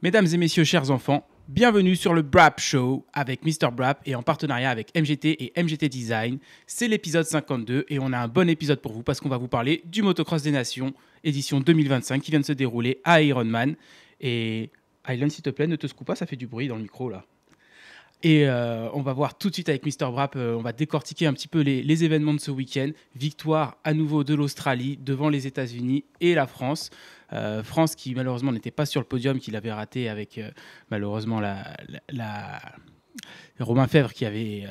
Mesdames et messieurs, chers enfants, bienvenue sur le Brap Show avec Mr. Brap et en partenariat avec MGT et MGT Design. C'est l'épisode 52 et on a un bon épisode pour vous parce qu'on va vous parler du Motocross des Nations, édition 2025 qui vient de se dérouler à Ironman. Et Aylan, s'il te plaît, ne te secoue pas, ça fait du bruit dans le micro là. Et on va voir tout de suite avec Mr. Brap, on va décortiquer un petit peu les événements de ce week-end. Victoire à nouveau de l'Australie devant les États-Unis et la France. France qui malheureusement n'était pas sur le podium, qu'il avait raté avec malheureusement Romain Fèvre qui avait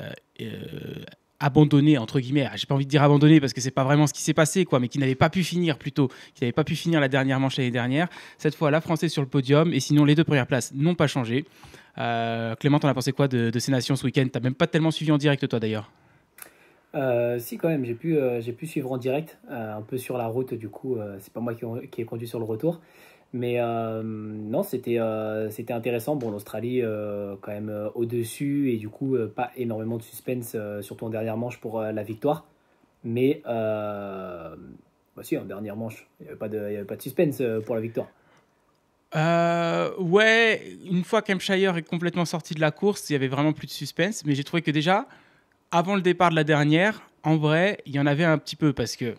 abandonné, entre guillemets. J'ai pas envie de dire abandonné parce que c'est pas vraiment ce qui s'est passé, quoi, mais qui n'avait pas pu finir plutôt, qui n'avait pas pu finir la dernière manche l'année dernière. Cette fois, la France est sur le podium et sinon les deux premières places n'ont pas changé. Clément, t'en as pensé quoi de ces nations ce week-end? T'as même pas tellement suivi en direct toi d'ailleurs. Si quand même, j'ai pu suivre en direct, un peu sur la route du coup, c'est pas moi qui ai conduit sur le retour. Mais non, c'était intéressant. Bon, l'Australie quand même au-dessus et du coup pas énormément de suspense, surtout en dernière manche pour la victoire. Mais bah si, en dernière manche, il y avait pas de suspense pour la victoire. Ouais, une fois qu'Hampshire est complètement sorti de la course, il y avait vraiment plus de suspense, mais j'ai trouvé que déjà, avant le départ de la dernière, en vrai, il y en avait un petit peu parce que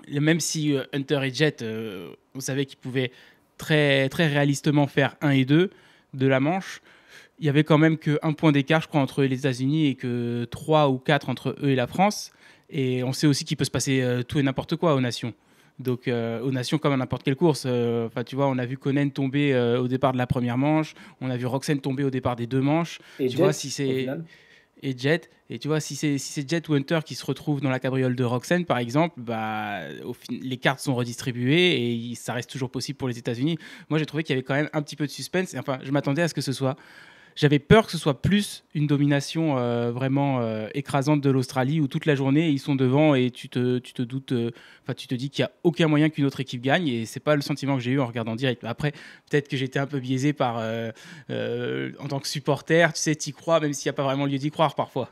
même si Hunter et Jet, on savait qu'ils pouvaient très, très réalistement faire 1 et 2 de la manche, il y avait quand même qu'un point d'écart, je crois, entre les États-Unis et que 3 ou 4 entre eux et la France. Et on sait aussi qu'il peut se passer tout et n'importe quoi aux nations. Donc, aux nations, comme à n'importe quelle course. Tu vois, on a vu Conen tomber au départ de la première manche. On a vu Roxane tomber au départ des deux manches. Et Tu vois, Jet, si au c'est final. et Jet. Et tu vois, si c'est Jet ou Hunter qui se retrouvent dans la cabriole de Roxane, par exemple, bah, les cartes sont redistribuées et ça reste toujours possible pour les États-Unis. Moi, j'ai trouvé qu'il y avait quand même un petit peu de suspense. Et, enfin, je m'attendais à ce que ce soit. J'avais peur que ce soit plus une domination vraiment écrasante de l'Australie où toute la journée ils sont devant et tu te doutes, tu te dis qu'il n'y a aucun moyen qu'une autre équipe gagne et c'est pas le sentiment que j'ai eu en regardant en direct. Après, peut-être que j'étais un peu biaisé par en tant que supporter, tu sais, t'y crois même s'il n'y a pas vraiment lieu d'y croire parfois.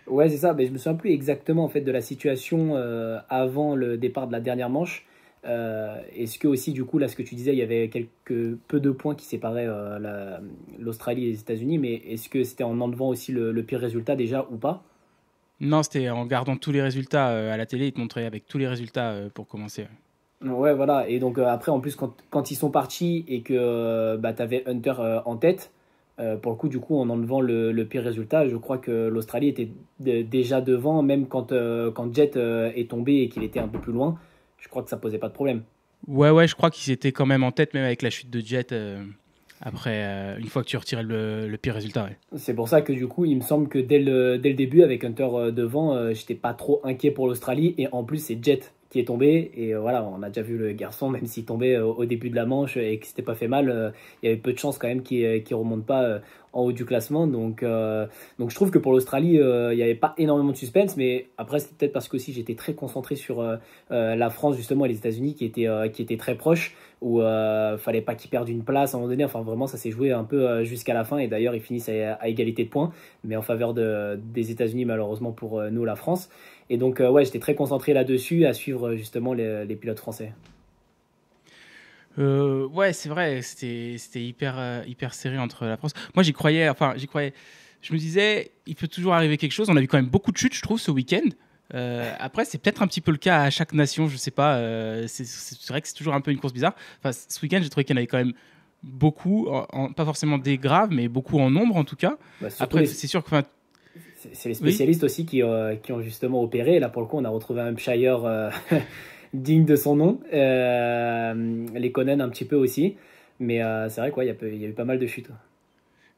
Ouais, c'est ça. Mais je me souviens plus exactement en fait de la situation avant le départ de la dernière manche. Est-ce que aussi du coup là ce que tu disais, il y avait quelques peu de points qui séparaient l'Australie et les États-Unis, mais est-ce que c'était en enlevant aussi le pire résultat déjà ou pas? Non, c'était en gardant tous les résultats à la télé, ils te montraient avec tous les résultats pour commencer. Ouais, voilà. Et donc après en plus quand ils sont partis et que bah, tu avais Hunter en tête, pour le coup du coup en enlevant le pire résultat, je crois que l'Australie était déjà devant, même quand Jet est tombé et qu'il était un peu plus loin, je crois que ça posait pas de problème. Ouais, ouais, je crois qu'ils étaient quand même en tête même avec la chute de Jet après, une fois que tu retirais le pire résultat. Ouais. C'est pour ça que du coup, il me semble que dès le début, avec Hunter devant, j'étais pas trop inquiet pour l'Australie. Et en plus, c'est Jet qui est tombé. Et voilà, on a déjà vu le garçon, même s'il tombait au début de la manche et que c'était pas fait mal, il y avait peu de chances quand même qu'il remonte pas en haut du classement. Donc je trouve que pour l'Australie, il n'y avait pas énormément de suspense. Mais après, c'est peut-être parce que aussi j'étais très concentré sur la France justement et les États-Unis qui étaient très proches où fallait pas qu'ils perdent une place à un moment donné. Enfin, vraiment, ça s'est joué un peu jusqu'à la fin. Et d'ailleurs, ils finissent à égalité de points, mais en faveur des États-Unis, malheureusement pour nous, la France. Et donc, ouais, j'étais très concentré là-dessus, à suivre justement les pilotes français. Ouais, c'est vrai, c'était hyper, hyper serré entre la France. Moi, j'y croyais, enfin, j'y croyais. Je me disais, il peut toujours arriver quelque chose. On a vu quand même beaucoup de chutes, je trouve, ce week-end. Après, c'est peut-être un petit peu le cas à chaque nation, je sais pas. C'est vrai que c'est toujours un peu une course bizarre. Enfin, ce week-end, j'ai trouvé qu'il y en avait quand même beaucoup, pas forcément des graves, mais beaucoup en nombre en tout cas. Bah, surtout Après, c'est sûr que, enfin, c'est les oui. spécialistes aussi qui ont justement opéré. Là, pour le coup, on a retrouvé un Hampshire digne de son nom. Les Conan un petit peu aussi. Mais c'est vrai quoi, il y a eu pas mal de chutes.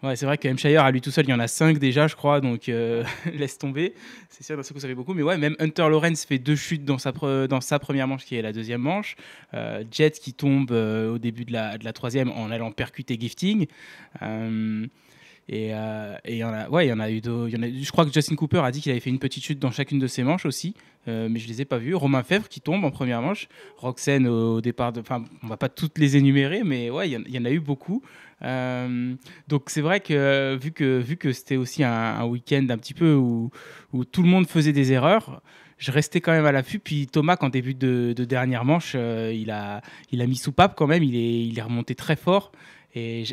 Ouais, c'est vrai que Hampshire, à lui tout seul, il y en a 5 déjà, je crois, donc laisse tomber. C'est sûr, d'un seul coup, ça fait beaucoup. Mais ouais, même Hunter Lawrence fait 2 chutes dans sa première manche, qui est la deuxième manche. Jet qui tombe au début de la troisième en allant percuter Gifting. Euh, et il y en a eu je crois que Justin Cooper a dit qu'il avait fait une petite chute dans chacune de ses manches aussi, mais je les ai pas vus. Romain Fèvre qui tombe en première manche, Roxane au départ, enfin on va pas toutes les énumérer, mais ouais il y en a eu beaucoup. Donc c'est vrai que vu que c'était aussi un week-end un petit peu où tout le monde faisait des erreurs, je restais quand même à l'affût. Puis Thomas, en début de dernière manche, il a mis soupape quand même. Il est remonté très fort. Et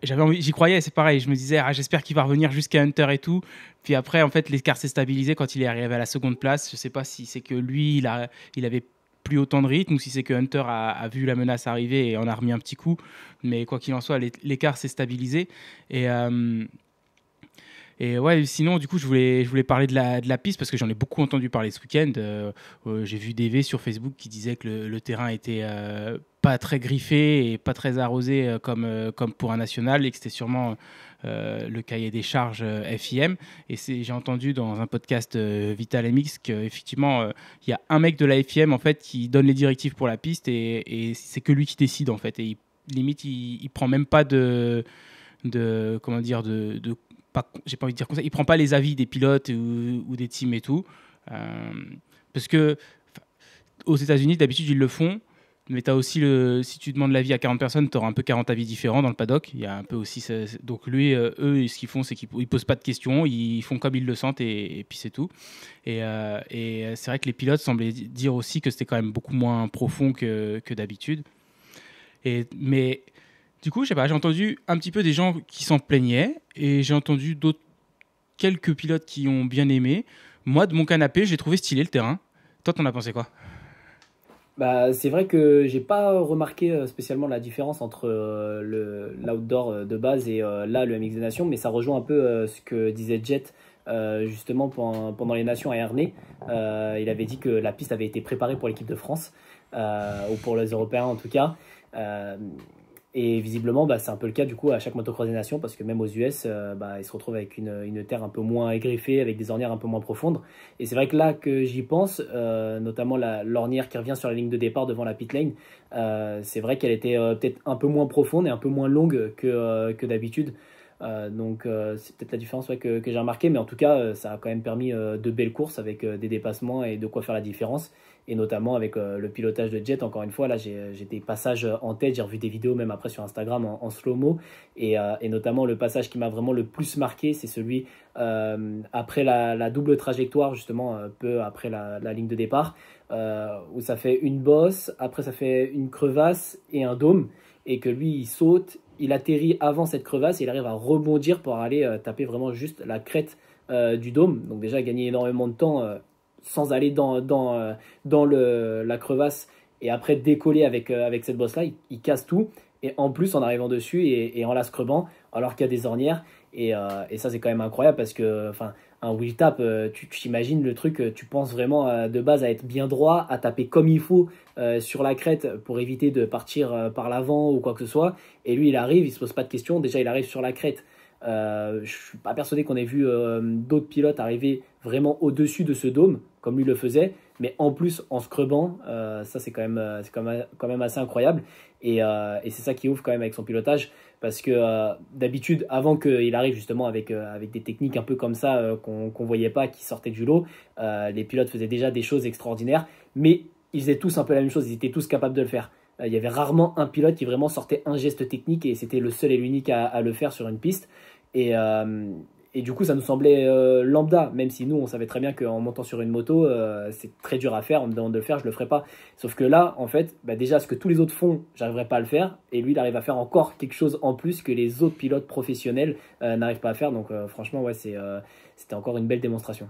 j'avais envie, j'y croyais, c'est pareil. Je me disais, j'espère qu'il va revenir jusqu'à Hunter et tout. Puis après, en fait, l'écart s'est stabilisé quand il est arrivé à la seconde place. Je sais pas si c'est que lui, il avait plus autant de rythme ou si c'est que Hunter a vu la menace arriver et en a remis un petit coup. Mais quoi qu'il en soit, l'écart s'est stabilisé. Et, et ouais, sinon, du coup, je voulais parler de la piste parce que j'en ai beaucoup entendu parler ce week-end. J'ai vu des V sur Facebook qui disaient que le terrain était pas très griffé et pas très arrosé comme pour un national et que c'était sûrement le cahier des charges FIM. Et j'ai entendu dans un podcast Vital MX qu'effectivement, il y a un mec de la FIM en fait, qui donne les directives pour la piste et c'est que lui qui décide en fait. Et limite, il prend même pas comment dire, pas, j'ai pas envie de dire comme ça, il prend pas les avis des pilotes ou des teams et tout. Euh, parce que aux États-Unis, d'habitude, ils le font. Mais tu as aussi si tu demandes l'avis à 40 personnes, tu auras un peu 40 avis différents dans le paddock. Il y a un peu aussi donc lui, eux, ce qu'ils font, c'est qu'ils posent pas de questions, ils font comme ils le sentent et puis c'est tout. Et c'est vrai que les pilotes semblaient dire aussi que c'était quand même beaucoup moins profond que d'habitude. Mais du coup, je sais pas, j'ai entendu un petit peu des gens qui s'en plaignaient et j'ai entendu quelques pilotes qui ont bien aimé. Moi, de mon canapé, j'ai trouvé stylé le terrain. Toi, t'en as pensé quoi? Bah, c'est vrai que j'ai pas remarqué spécialement la différence entre l'outdoor de base et là le MX des Nations, mais ça rejoint un peu ce que disait Jet justement pendant les Nations à Ernée. Il avait dit que la piste avait été préparée pour l'équipe de France ou pour les Européens en tout cas. Euh, et visiblement, bah, c'est un peu le cas du coup à chaque motocross des nations parce que même aux US, bah, ils se retrouvent avec une terre un peu moins égreffée, avec des ornières un peu moins profondes. Et c'est vrai que là que j'y pense, notamment l'ornière qui revient sur la ligne de départ devant la pit lane, c'est vrai qu'elle était peut-être un peu moins profonde et un peu moins longue que d'habitude. Donc c'est peut-être la différence ouais, que j'ai remarqué, mais en tout cas ça a quand même permis de belles courses avec des dépassements et de quoi faire la différence, et notamment avec le pilotage de Jet. Encore une fois, là j'ai des passages en tête, j'ai revu des vidéos même après sur Instagram en slow-mo, et notamment le passage qui m'a vraiment le plus marqué, c'est celui après la double trajectoire, justement peu après la ligne de départ, où ça fait une bosse, après ça fait une crevasse et un dôme, et que lui il saute, il atterrit avant cette crevasse et il arrive à rebondir pour aller taper vraiment juste la crête du dôme. Donc déjà gagner énormément de temps sans aller dans la crevasse, et après décoller avec cette bosse là, il casse tout, et en plus en arrivant dessus et en la scrubbant alors qu'il y a des ornières, et ça c'est quand même incroyable parce que enfin un wheel tap, tu t'imagines le truc, tu penses vraiment de base à être bien droit, à taper comme il faut sur la crête pour éviter de partir par l'avant ou quoi que ce soit. Et lui, il arrive, il se pose pas de questions. Déjà, il arrive sur la crête. Je suis pas persuadé qu'on ait vu d'autres pilotes arriver vraiment au-dessus de ce dôme, comme lui le faisait. Mais en plus, en scrubbant, ça c'est quand même assez incroyable. Et c'est ça qui ouvre quand même avec son pilotage. Parce que d'habitude, avant qu'il arrive justement avec des techniques un peu comme ça qu'on voyait pas, qui sortaient du lot, les pilotes faisaient déjà des choses extraordinaires. Mais ils faisaient tous un peu la même chose, ils étaient tous capables de le faire. Il y avait rarement un pilote qui vraiment sortait un geste technique, et c'était le seul et l'unique à le faire sur une piste. Et, et du coup, ça nous semblait lambda, même si nous, on savait très bien qu'en montant sur une moto, c'est très dur à faire. On me demande de le faire, je le ferai pas. Sauf que là, en fait, bah déjà, ce que tous les autres font, j'arriverai pas à le faire. Et lui, il arrive à faire encore quelque chose en plus que les autres pilotes professionnels n'arrivent pas à faire. Donc, franchement, ouais, c'était encore une belle démonstration.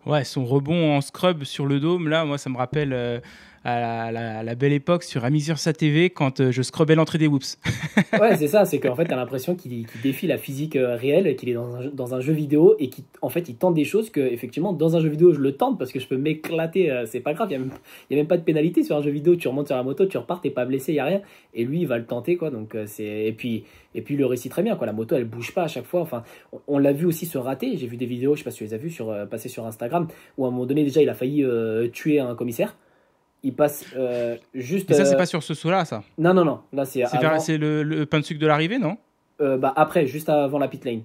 Ouais, son rebond en scrub sur le dôme, là, moi, ça me rappelle à la belle époque sur Ami sur sa TV quand je scrubais l'entrée des Whoops. Ouais, c'est ça, c'est qu'en fait, t'as l'impression qu'il défie la physique réelle, qu'il est dans un jeu vidéo, et qu'en fait, il tente des choses que, effectivement, dans un jeu vidéo, je le tente parce que je peux m'éclater, c'est pas grave, y a même pas de pénalité sur un jeu vidéo, tu remontes sur la moto, tu repars, t'es pas blessé, y a rien, et lui, il va le tenter, quoi, donc et puis il le réussit très bien, quoi, la moto, elle bouge pas à chaque fois, enfin, on l'a vu aussi se rater, j'ai vu des vidéos, je sais pas si tu les as vues, passer sur Instagram, où à un moment donné, déjà, il a failli tuer un commissaire. Il passe juste. Mais ça, c'est pas sur ce saut-là, ça. Non, non, non. Là, c'est avant. C'est le pain de sucre de l'arrivée, non? Bah, après, juste avant la pit lane.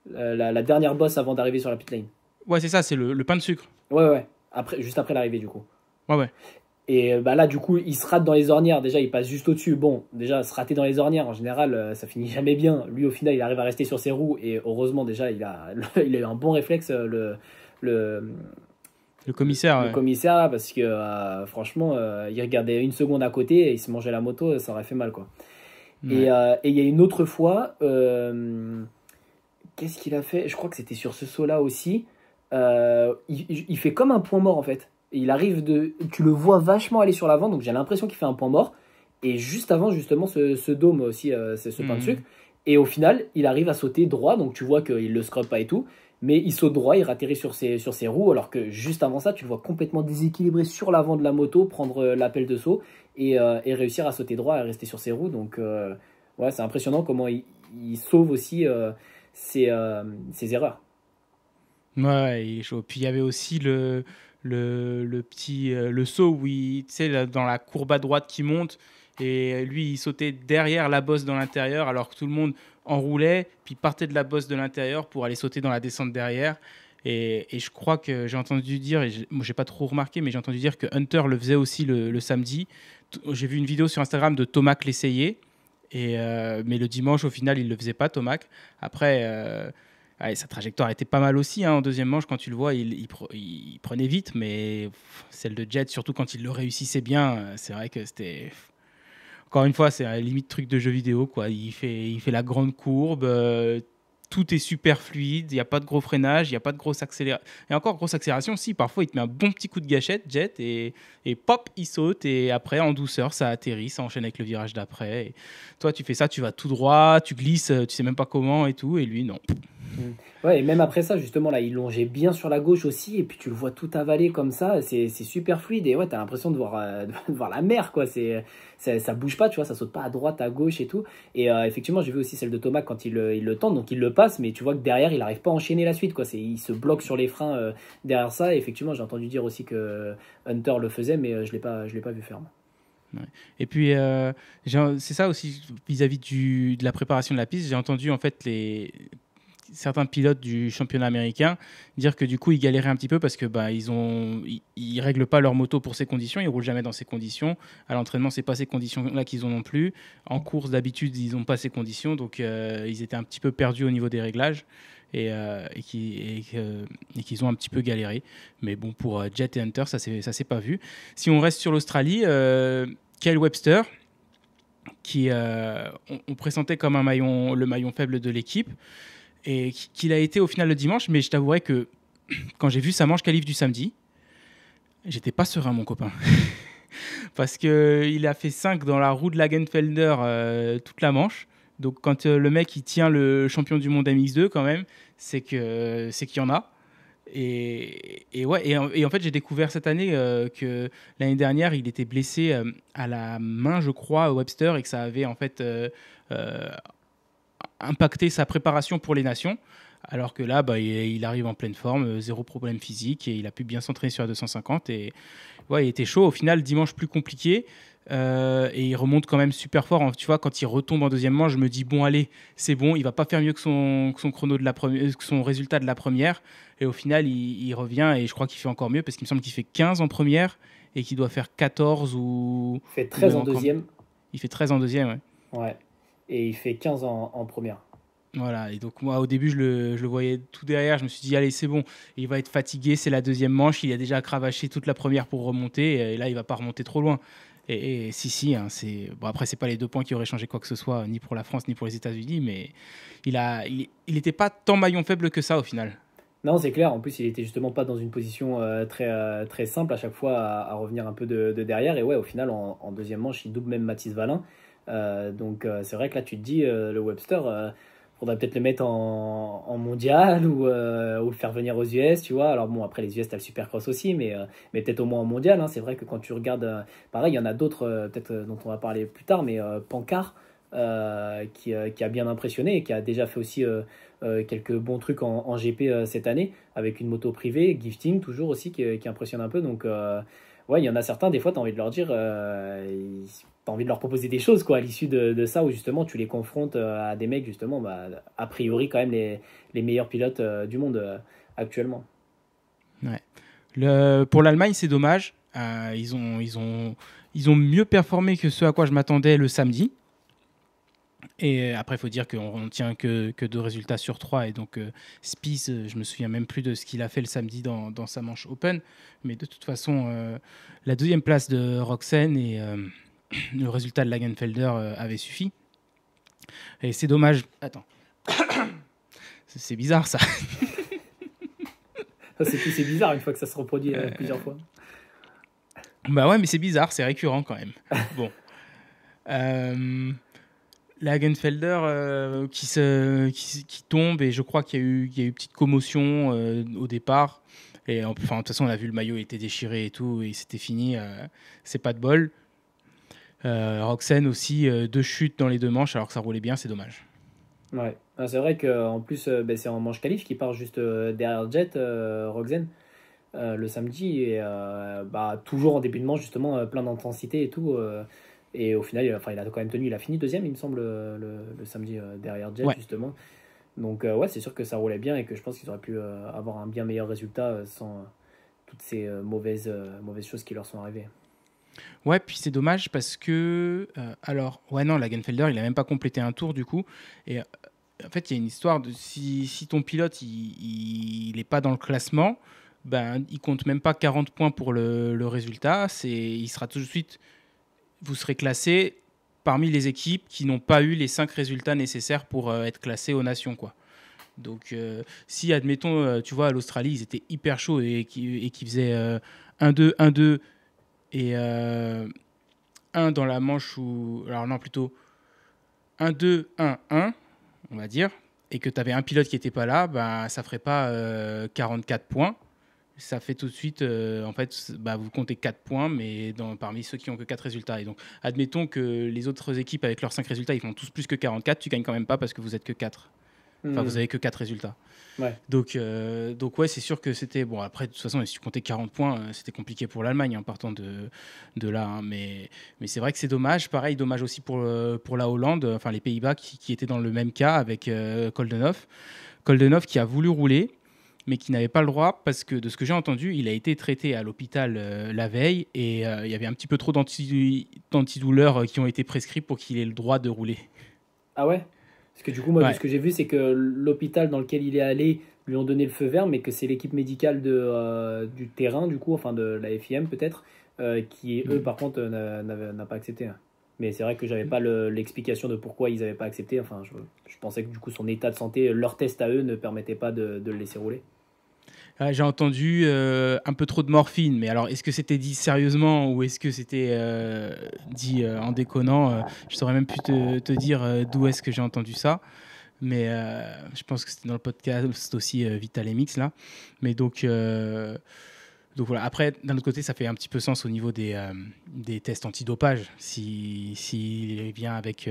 La dernière bosse avant d'arriver sur la pit lane. Ouais, c'est ça, c'est le pain de sucre. Ouais, ouais. Après, juste après l'arrivée, du coup. Ouais, ouais. Et bah là, du coup, il se rate dans les ornières. Déjà, il passe juste au-dessus. Bon, déjà, se rater dans les ornières, en général, ça finit jamais bien. Lui, au final, il arrive à rester sur ses roues. Et heureusement, déjà, il a eu un bon réflexe, le Le commissaire, le commissaire là, parce que franchement, il regardait une seconde à côté et il se mangeait la moto, ça aurait fait mal quoi. ouais. Et il y a une autre fois, qu'est-ce qu'il a fait? Je crois que c'était sur ce saut-là aussi. Il fait comme un point mort en fait. Il arrive de, tu le vois vachement aller sur l'avant, donc j'ai l'impression qu'il fait un point mort. Et juste avant justement ce dôme aussi, c'est ce pain de sucre. Mhm. Et au final, il arrive à sauter droit, donc tu vois qu'il le scrub pas et tout. Mais il saute droit, il atterrit sur ses roues, alors que juste avant ça, tu le vois complètement déséquilibré sur l'avant de la moto, prendre l'appel de saut et réussir à sauter droit et rester sur ses roues. Donc ouais, c'est impressionnant comment il sauve aussi ses erreurs. Ouais, ouais, il est chaud. Puis il y avait aussi le petit le saut où il, tu sais, dans la courbe à droite qui monte et lui il sautait derrière la bosse dans l'intérieur alors que tout le monde enroulait puis partait de la bosse de l'intérieur pour aller sauter dans la descente derrière. Et je crois que j'ai entendu dire, moi j'ai pas trop remarqué, mais j'ai entendu dire que Hunter le faisait aussi le samedi. J'ai vu une vidéo sur Instagram de Tomac l'essayer, mais le dimanche au final il le faisait pas, Tomac. Après, ouais, sa trajectoire était pas mal aussi hein, en deuxième manche. Quand tu le vois, il prenait vite, mais celle de Jet, surtout quand il le réussissait bien, c'est vrai que c'était. Encore une fois, c'est un limite truc de jeu vidéo. Quoi. Il fait la grande courbe, tout est super fluide, il n'y a pas de gros freinage, il n'y a pas de grosse accélération. Et encore, grosse accélération, si, parfois il te met un bon petit coup de gâchette, Jet, et pop, il saute, et après, en douceur, ça atterrit, ça enchaîne avec le virage d'après. Et toi, tu fais ça, tu vas tout droit, tu glisses, tu sais même pas comment et tout, et lui, non. Mm. Ouais, et même après ça, justement, là, il longeait bien sur la gauche aussi, et puis tu le vois tout avaler comme ça, c'est super fluide, et ouais, t'as l'impression de voir, de voir la mer, quoi, ça bouge pas, tu vois, ça saute pas à droite, à gauche et tout, et effectivement, j'ai vu aussi celle de Thomas quand il le tente, donc il le passe, mais tu vois que derrière, il arrive pas à enchaîner la suite, quoi, il se bloque sur les freins derrière ça, et effectivement, j'ai entendu dire aussi que Hunter le faisait, mais je l'ai pas vu faire. Moi. Ouais. Et puis, c'est ça aussi, vis-à-vis de la préparation de la piste, j'ai entendu en fait certains pilotes du championnat américain dire que du coup ils galéraient un petit peu parce que bah, ils règlent pas leur moto pour ces conditions, ils roulent jamais dans ces conditions. À l'entraînement, c'est pas ces conditions-là qu'ils ont non plus. En course, d'habitude, ils ont pas ces conditions, donc ils étaient un petit peu perdus au niveau des réglages et qu'ils ont un petit peu galéré. Mais bon, pour Jet et Hunter, ça s'est pas vu. Si on reste sur l'Australie, Kyle Webster, qui on pressentait comme le maillon faible de l'équipe et qu'il a été au final le dimanche, mais je t'avouerai que quand j'ai vu sa manche qualif du samedi, j'étais pas serein, mon copain. Parce qu'il a fait 5 dans la roue de Lagenfelder toute la manche. Donc quand le mec il tient le champion du monde MX2 quand même, c'est qu'il y en a. Ouais, et en fait j'ai découvert cette année que l'année dernière il était blessé à la main je crois Webster et que ça avait en fait euh, impacté sa préparation pour les nations. Alors que là, bah, il arrive en pleine forme, zéro problème physique, et il a pu bien s'entraîner sur la 250. Et ouais, il était chaud. Au final, dimanche plus compliqué. Et il remonte quand même super fort. Tu vois, quand il retombe en deuxième manche, je me dis, bon, allez, c'est bon, il va pas faire mieux que son chrono de la première, que son résultat de la première. Et au final, il revient, et je crois qu'il fait encore mieux, parce qu'il me semble qu'il fait 15 en première, et qu'il doit faire 14 Il fait ou 13 même en encore. deuxième, Il fait 13 en deuxième, ouais. ouais, et il fait 15 en première. Voilà, et donc moi au début je le voyais tout derrière, je me suis dit allez c'est bon, il va être fatigué, c'est la deuxième manche, il a déjà cravaché toute la première pour remonter, et là il va pas remonter trop loin. Et si, hein, bon, après c'est pas les 2 points qui auraient changé quoi que ce soit, ni pour la France ni pour les États-Unis, mais il était pas tant maillon faible que ça au final. Non, c'est clair. En plus, il était justement pas dans une position très simple à chaque fois à revenir un peu de derrière. Et ouais, au final, en deuxième manche, il double même Mathis Valin. Donc, c'est vrai que là, tu te dis, le Webster, faudrait peut-être le mettre en mondial ou le faire venir aux US, tu vois. Alors, bon, après, les US, t'as le Supercross aussi, mais peut-être au moins en mondial. Hein. C'est vrai que quand tu regardes, pareil, il y en a d'autres, peut-être dont on va parler plus tard, mais Pancart, qui a bien impressionné et qui a déjà fait aussi quelques bons trucs en GP cette année avec une moto privée, Gifting toujours aussi qui impressionne un peu. Donc ouais, il y en a certains, des fois, tu as envie de leur dire, tu as envie de leur proposer des choses quoi, à l'issue de ça où justement tu les confrontes à des mecs justement, bah, a priori quand même les meilleurs pilotes du monde actuellement. Ouais. Pour l'Allemagne c'est dommage, ils ont mieux performé que ce à quoi je m'attendais le samedi. Et après, il faut dire qu'on ne tient que 2 résultats sur 3. Et donc, Spieth, je me souviens même plus de ce qu'il a fait le samedi dans sa manche Open. Mais de toute façon, la deuxième place de Roxane et le résultat de Lagenfelder avait suffi. Et c'est dommage. Attends. C'est bizarre ça. C'est bizarre une fois que ça se reproduit plusieurs fois. Bah ouais, mais c'est bizarre, c'est récurrent quand même. Bon. Lagenfelder qui tombe, et je crois qu'il y a eu une petite commotion au départ. Et enfin, de toute façon, on a vu le maillot était déchiré et tout, et c'était fini. C'est pas de bol. Roxane aussi, 2 chutes dans les 2 manches, alors que ça roulait bien, c'est dommage. Ouais. Ah, c'est vrai qu'en plus, c'est en manche qualif qui part juste derrière Jet, Roxane, le samedi. Et toujours en début de manche, justement, plein d'intensité et tout. Et au final, il a quand même tenu. Il a fini deuxième, il me semble, le samedi derrière Jet, Ouais. justement. Donc, ouais, c'est sûr que ça roulait bien et que je pense qu'ils auraient pu avoir un bien meilleur résultat sans toutes ces mauvaises choses qui leur sont arrivées. Ouais, puis c'est dommage parce que. Alors, ouais, non, Lagenfelder, il a même pas complété un tour du coup. Et en fait, il y a une histoire de si ton pilote il est pas dans le classement, ben il compte même pas 40 points pour le résultat. Il sera tout de suite, vous serez classé parmi les équipes qui n'ont pas eu les 5 résultats nécessaires pour être classés aux nations, quoi. Donc, si admettons, tu vois, à l'Australie, ils étaient hyper chauds et qui faisaient 1-2, 1-2 et 1 dans la manche où. Alors, non, plutôt 1-2, 1-1, on va dire, et que tu avais un pilote qui n'était pas là, bah, ça ferait pas 44 points. Ça fait tout de suite, en fait, bah, vous comptez 4 points, mais parmi ceux qui ont que 4 résultats. Et donc, admettons que les autres équipes, avec leurs 5 résultats, ils font tous plus que 44, tu gagnes quand même pas parce que vous êtes que 4. Enfin, vous avez que 4 résultats. Ouais. Donc ouais, c'est sûr que c'était. Bon, après, de toute façon, si tu comptais 40 points, c'était compliqué pour l'Allemagne en partant de là. Hein. Mais c'est vrai que c'est dommage. Pareil, dommage aussi pour la Hollande, enfin les Pays-Bas qui étaient dans le même cas avec Koldenhoff. Koldenhoff qui a voulu rouler, mais qui n'avait pas le droit parce que, de ce que j'ai entendu, il a été traité à l'hôpital la veille et il y avait un petit peu trop d'antidouleurs qui ont été prescrits pour qu'il ait le droit de rouler. Ah ouais? Parce que du coup, moi, de ce Ouais. que j'ai vu, c'est que l'hôpital dans lequel il est allé lui ont donné le feu vert, mais que c'est l'équipe médicale du terrain, du coup, enfin de la FIM peut-être, qui, eux, par contre, n'a pas accepté. Hein. Mais c'est vrai que j'avais pas l'explication de pourquoi ils n'avaient pas accepté. Enfin, je pensais que du coup, son état de santé, leur test à eux ne permettait pas de le laisser rouler. J'ai entendu un peu trop de morphine, mais alors est-ce que c'était dit sérieusement ou est-ce que c'était dit en déconnant je saurais même plus te dire d'où est-ce que j'ai entendu ça, mais je pense que c'était dans le podcast aussi Vital MX là. Mais donc voilà. Après, d'un autre côté, ça fait un petit peu sens au niveau des tests antidopage. S'il vient avec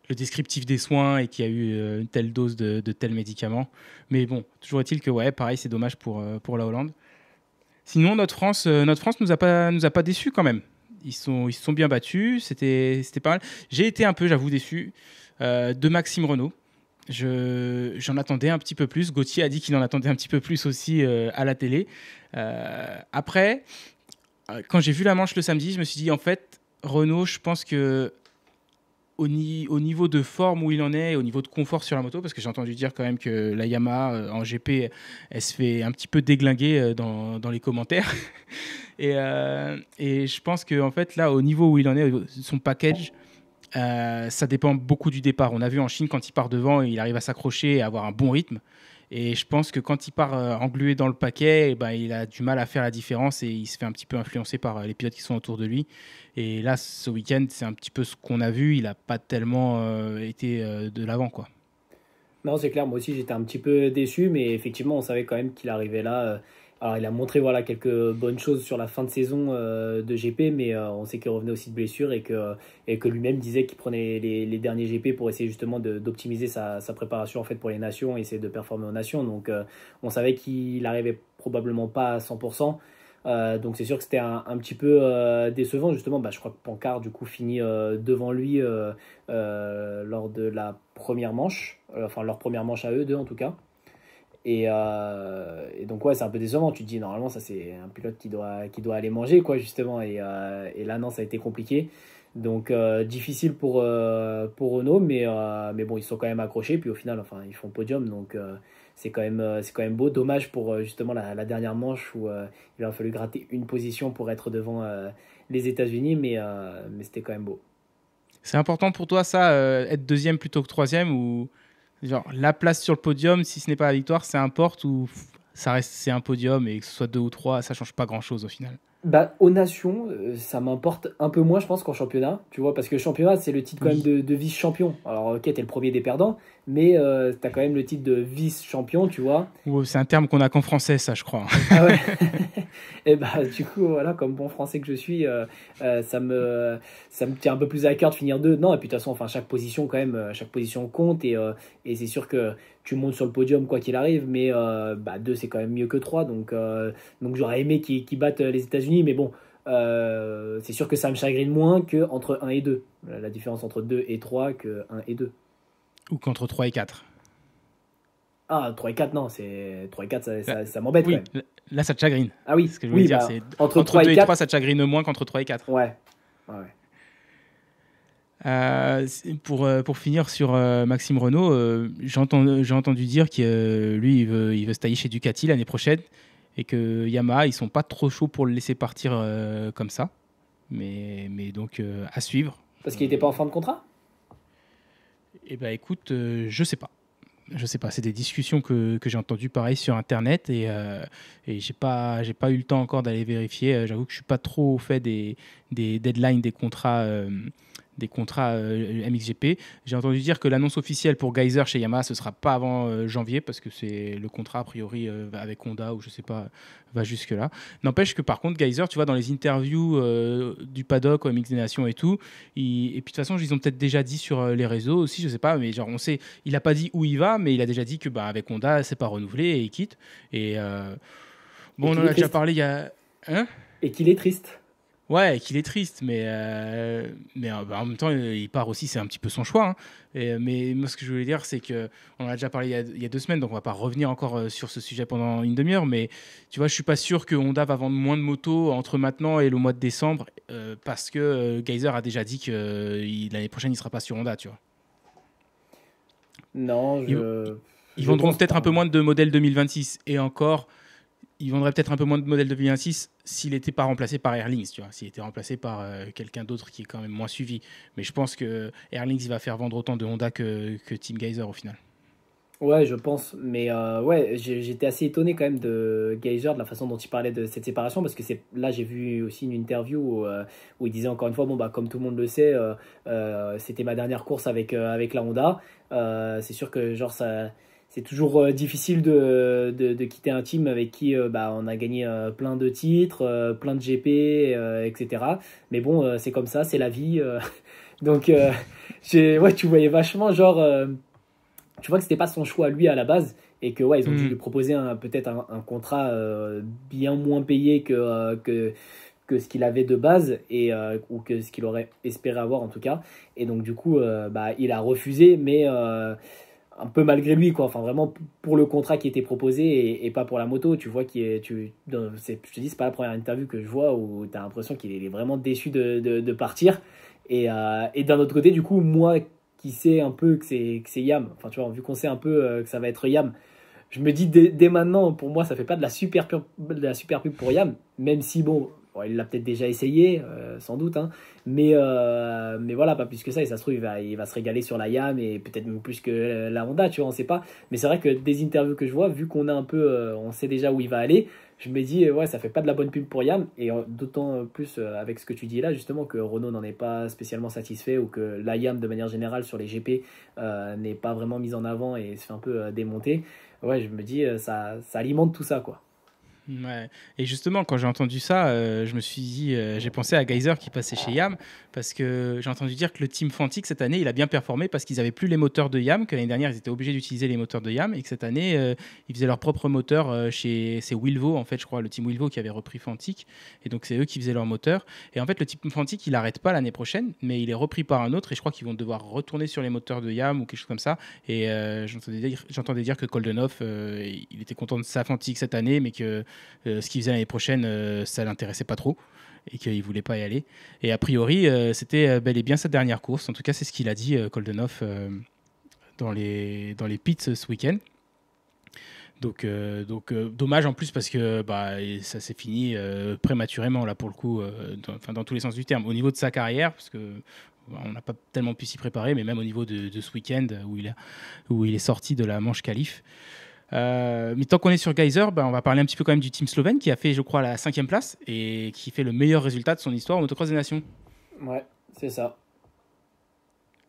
le descriptif des soins et qu'il y a eu une telle dose de tel médicament. Mais bon, toujours est-il que, ouais, pareil, c'est dommage pour la Hollande. Sinon, notre France nous a pas déçus quand même. Ils se sont bien battus, c'était pas mal. J'ai été un peu, j'avoue, déçu de Maxime Renault. J'en attendais un petit peu plus. Gauthier a dit qu'il en attendait un petit peu plus aussi à la télé. Après, quand j'ai vu la manche le samedi, je me suis dit, en fait, Renault, je pense que au niveau de forme où il en est, au niveau de confort sur la moto, parce que j'ai entendu dire quand même que la Yamaha en GP, elle se fait un petit peu déglinguer dans les commentaires. Et je pense qu'en fait, là, au niveau où il en est, son package, ça dépend beaucoup du départ. On a vu en Chine, quand il part devant, il arrive à s'accrocher et à avoir un bon rythme. Et je pense que quand il part englué dans le paquet, eh ben, il a du mal à faire la différence et il se fait un petit peu influencer par les pilotes qui sont autour de lui. Et là, ce week-end, c'est un petit peu ce qu'on a vu. Il n'a pas tellement été de l'avant, quoi. Non, c'est clair, moi aussi j'étais un petit peu déçu, mais effectivement on savait quand même qu'il arrivait là. Alors il a montré voilà, quelques bonnes choses sur la fin de saison de GP, mais on sait qu'il revenait aussi de blessure et que lui-même disait qu'il prenait les derniers GP pour essayer justement d'optimiser sa préparation en fait, pour les nations et essayer de performer aux nations. Donc on savait qu'il arrivait probablement pas à 100%. Donc c'est sûr que c'était un petit peu décevant justement. Je crois que Pancard du coup finit devant lui lors de la première manche, enfin leur première manche à eux deux en tout cas. Et donc ouais, c'est un peu décevant. Tu te dis normalement ça c'est un pilote qui doit aller manger quoi justement. Et là non, ça a été compliqué. Donc difficile pour Renault, mais bon, ils sont quand même accrochés. Puis au final, enfin, ils font podium, donc c'est quand même beau. Dommage pour justement la dernière manche où il a fallu gratter une position pour être devant les États-Unis, mais c'était quand même beau. C'est important pour toi, ça, être deuxième plutôt que troisième ou genre la place sur le podium, si ce n'est pas la victoire, ça importe ou ça reste c'est un podium et que ce soit deux ou trois, ça change pas grand-chose au final. Bah, aux nations, ça m'importe un peu moins, je pense, qu'en championnat, tu vois, parce que championnat, c'est le titre quand même Oui. de vice-champion. Alors, ok, t'es le premier des perdants, mais t'as quand même le titre de vice-champion, tu vois. Ou c'est un terme qu'on a qu'en français, ça, je crois. Ah ouais. Et bah, du coup, voilà, comme bon français que je suis, ça me tient un peu plus à cœur de finir deux. Non, et puis de toute façon, enfin, chaque position, quand même, chaque position compte, et c'est sûr que tu montes sur le podium quoi qu'il arrive, mais bah, deux, c'est quand même mieux que trois, donc j'aurais aimé qu'ils battent les États-Unis, mais bon, c'est sûr que ça me chagrine moins que entre un et 2. La différence entre 2 et 3 que un et 2. Ou qu'entre 3 et 4. Ah, 3 et 4 non, c'est 3 et 4 Là, ça m'embête quand oui, même. là, ça te chagrine. Ah oui, C'est ce que je voulais oui, dire. bah, C'est entre entre 3 2 et et 3, 4 ça te chagrine moins qu'entre 3 et 4. ouais. Ouais, ouais. Pour finir sur Maxime Renault, j'ai entendu dire que lui, il veut se tailler chez Ducati l'année prochaine et que Yamaha, ils sont pas trop chauds pour le laisser partir comme ça. Mais donc, à suivre. Parce qu'il était pas en fin de contrat? Et ben écoute, je sais pas. Je sais pas, c'est des discussions que j'ai entendues pareil sur internet et j'ai pas eu le temps encore d'aller vérifier. J'avoue que je suis pas trop au fait des deadlines des contrats MXGP. J'ai entendu dire que l'annonce officielle pour Geyser chez Yamaha, ce sera pas avant janvier parce que c'est le contrat a priori avec Honda ou je sais pas va jusque là. N'empêche que par contre Geyser, tu vois dans les interviews du paddock au MX des Nations et tout, et puis de toute façon ils ont peut-être déjà dit sur les réseaux aussi, je sais pas, mais genre on sait, il a pas dit où il va, mais il a déjà dit que bah avec Honda c'est pas renouvelé et il quitte. Et Et bon on en qu'il est a déjà triste. parlé il y a hein. Et qu'il est triste. Ouais, qu'il est triste, mais bah, en même temps, il part aussi, c'est un petit peu son choix, hein. Mais moi, ce que je voulais dire, c'est que on en a déjà parlé il y a 2 semaines, donc on va pas revenir encore sur ce sujet pendant une demi-heure. Mais tu vois, je suis pas sûr que Honda va vendre moins de motos entre maintenant et le mois de décembre, parce que Geyser a déjà dit que l'année prochaine, il sera pas sur Honda, tu vois. Non, Ils, ils je vendront pense peut-être un pas. peu moins de modèles 2026 et encore. Il vendrait peut-être un peu moins de modèles 2026 s'il n'était pas remplacé par Airlings, tu vois, s'il était remplacé par quelqu'un d'autre qui est quand même moins suivi. Mais je pense que Airlings il va faire vendre autant de Honda que Team Geyser au final. Ouais, je pense. Mais ouais, j'étais assez étonné quand même de Geyser, de la façon dont il parlait de cette séparation, parce que là, j'ai vu aussi une interview où il disait encore une fois, bon, bah, comme tout le monde le sait, c'était ma dernière course avec la Honda. C'est sûr que genre ça. C'est toujours difficile de quitter un team avec qui bah, on a gagné plein de titres, plein de GP, etc. Mais bon, c'est comme ça, c'est la vie. Donc, ouais, tu voyais vachement genre tu vois que c'était pas son choix lui à la base et que ouais ils ont dû lui Mm. proposer peut-être un contrat bien moins payé que ce qu'il avait de base ou que ce qu'il aurait espéré avoir en tout cas, et donc du coup bah, il a refusé, mais un peu malgré lui quoi, enfin vraiment pour le contrat qui était proposé et pas pour la moto. Tu vois je te dis c'est pas la première interview que je vois où tu as l'impression qu'il est vraiment déçu de partir, et d'un autre côté du coup moi qui sais un peu que c'est Yam, enfin tu vois, vu qu'on sait un peu que ça va être Yam, je me dis dès maintenant, pour moi ça fait pas de la super pub pour Yam, même si bon, il l'a peut-être déjà essayé sans doute, hein, mais voilà, pas plus que ça, et ça se trouve il va se régaler sur la Yam et peut-être même plus que la Honda, tu vois, on sait pas. Mais c'est vrai que des interviews que je vois, vu qu'on a un peu on sait déjà où il va aller, je me dis ouais, ça fait pas de la bonne pub pour Yam, et d'autant plus avec ce que tu dis là justement, que Renault n'en est pas spécialement satisfait, ou que la Yam de manière générale sur les GP n'est pas vraiment mise en avant et se fait un peu démonter. Ouais, je me dis, ça alimente tout ça, quoi. Ouais. Et justement, quand j'ai entendu ça, je me suis dit, j'ai pensé à Geyser qui passait chez Yam, parce que j'ai entendu dire que le team Fantic cette année, il a bien performé parce qu'ils avaient plus les moteurs de Yam, que l'année dernière ils étaient obligés d'utiliser les moteurs de Yam, et que cette année ils faisaient leur propre moteur chez c'est Wilvo en fait, je crois, le team Wilvo qui avait repris Fantic, et donc c'est eux qui faisaient leur moteur. Et en fait, le team Fantic il arrête pas l'année prochaine, mais il est repris par un autre, et je crois qu'ils vont devoir retourner sur les moteurs de Yam ou quelque chose comme ça. Et j'entendais dire que Koldenhoff, il était content de sa Fantic cette année, mais que ce qu'il faisait l'année prochaine, ça l'intéressait pas trop. et qu'il ne voulait pas y aller. Et a priori, c'était bel et bien sa dernière course. En tout cas, c'est ce qu'il a dit, Koldenhoff, dans les pits ce week-end. Donc, dommage en plus parce que ça s'est fini prématurément là pour le coup, dans tous les sens du terme. Au niveau de sa carrière, parce que on n'a pas tellement pu s'y préparer, mais même au niveau de ce week-end où il est sorti de la manche qualif. Mais tant qu'on est sur Geyser, on va parler un petit peu quand même du team slovène qui a fait, je crois, la 5e place et qui fait le meilleur résultat de son histoire au motocross des nations. Ouais, c'est ça.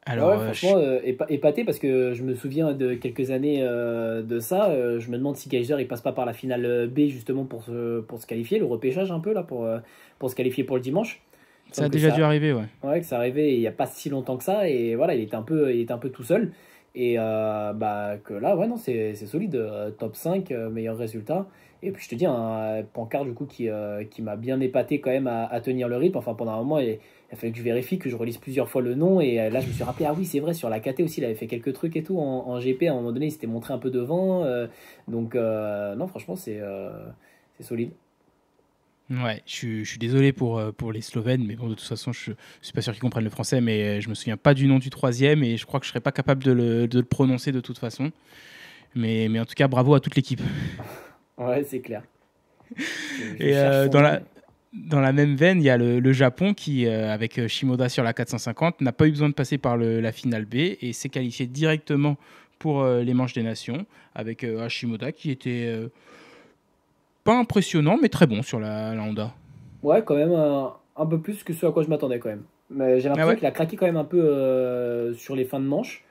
Alors, Ouais, franchement, épaté parce que je me souviens de quelques années de ça. Je me demande si Geyser il passe pas par la finale B justement pour se qualifier, le repêchage un peu là pour se qualifier pour le dimanche. Il me ça a semble que déjà dû arriver, ouais. ouais, que ça arrivait il y a pas si longtemps que ça et voilà, il était un peu tout seul et que là ouais non c'est solide, top 5, meilleur résultat. Et puis je te dis un Pancard du coup qui m'a bien épaté quand même à tenir le rythme. Enfin pendant un moment il a fallu que je vérifie, que je relise plusieurs fois le nom. Et là, je me suis rappelé, ah oui, c'est vrai, sur la KT aussi, il avait fait quelques trucs et tout en GP. À un moment donné, il s'était montré un peu devant. Donc, non, franchement, c'est solide. Ouais, je suis désolé pour les Slovènes, mais bon, de toute façon, je suis pas sûr qu'ils comprennent le français, mais je me souviens pas du nom du troisième et je crois que je serais pas capable de le prononcer de toute façon. Mais en tout cas, bravo à toute l'équipe. Ouais, c'est clair. Je Et cherche son dans nom. dans la même veine, il y a le Japon qui, avec Shimoda sur la 450, n'a pas eu besoin de passer par la finale B et s'est qualifié directement pour les manches des nations avec Shimoda qui était pas impressionnant, mais très bon sur la Honda. Ouais, quand même, un peu plus que ce à quoi je m'attendais quand même. Mais j'ai Ah l'impression ouais? qu'il a craqué quand même un peu sur les fins de manche.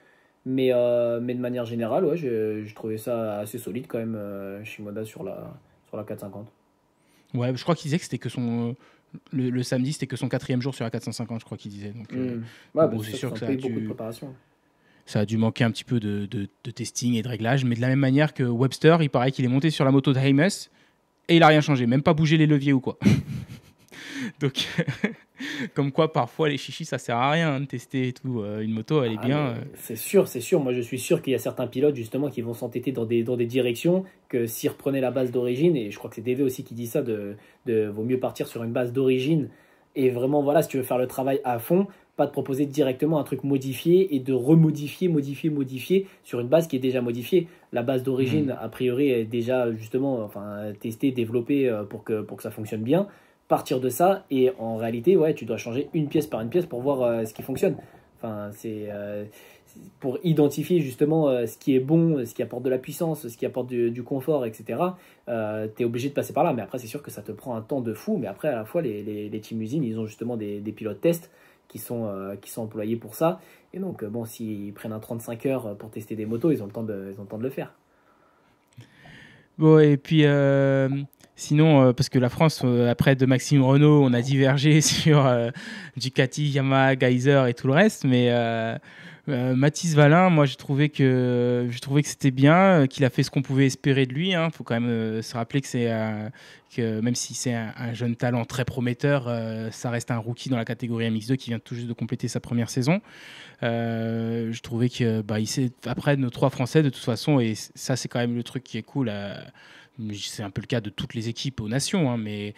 Mais de manière générale, ouais, j'ai trouvé ça assez solide quand même, Shimoda sur la 450. Ouais, je crois qu'il disait que c'était que le samedi, c'était que son 4e jour sur la 450, je crois qu'il disait. Hmm. Ouais, Donc bah, bon, c'est c'est sûr qu'ils sûr que ont pas eu beaucoup de préparation. ça a dû manquer un petit peu de testing et de réglage. Mais de la même manière que Webster, il paraît qu'il est monté sur la moto de Hames et il a rien changé, même pas bougé les leviers ou quoi. Donc, comme quoi, parfois, les chichis, ça sert à rien de tester et tout. Une moto, elle est Ah, bien. mais c'est sûr, c'est sûr. Moi, je suis sûr qu'il y a certains pilotes, justement, qui vont s'entêter dans des directions que s'ils reprenaient la base d'origine, et je crois que c'est DV aussi qui dit ça, vaut mieux partir sur une base d'origine. Et vraiment, voilà, si tu veux faire le travail à fond, pas de proposer directement un truc modifié et de remodifier, modifier sur une base qui est déjà modifiée. La base Hmm. d'origine, a priori, est déjà, justement, enfin, testée, développée pour que ça fonctionne bien. Partir de ça, et en réalité, ouais, tu dois changer une pièce par une pièce pour voir ce qui fonctionne. Enfin, c'est pour identifier justement ce qui est bon, ce qui apporte de la puissance, ce qui apporte du confort, etc. Tu es obligé de passer par là. Mais après, c'est sûr que ça te prend un temps de fou. Mais après, à la fois, les team usines, ils ont justement des pilotes tests qui sont employés pour ça. Et donc, bon, s'ils prennent un 35 heures pour tester des motos, ils ont le temps de le faire. Bon, et puis, sinon, parce que la France, après de Maxime Renault, on a divergé sur Ducati, Yamaha, Geyser et tout le reste. Mais Mathis Valin, moi, j'ai trouvé que c'était bien, qu'il a fait ce qu'on pouvait espérer de lui. Il faut quand même se rappeler que même si c'est un jeune talent très prometteur, ça reste un rookie dans la catégorie MX2 qui vient tout juste de compléter sa première saison. Je trouvais que après nos 3 Français de toute façon, et ça c'est quand même le truc qui est cool. C'est un peu le cas de toutes les équipes aux nations, hein, mais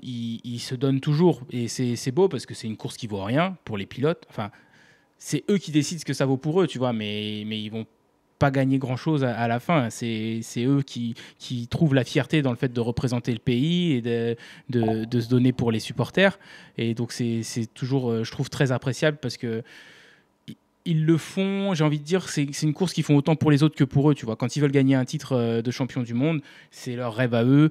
ils se donnent toujours et c'est beau parce que c'est une course qui vaut rien pour les pilotes. Enfin, c'est eux qui décident ce que ça vaut pour eux, tu vois, mais ils vont pas gagner grand chose à la fin. C'est eux qui trouvent la fierté dans le fait de représenter le pays et de se donner pour les supporters. Et donc, c'est toujours, je trouve, très appréciable parce que ils le font, j'ai envie de dire, c'est une course qu'ils font autant pour les autres que pour eux, tu vois. Quand ils veulent gagner un titre de champion du monde, c'est leur rêve à eux,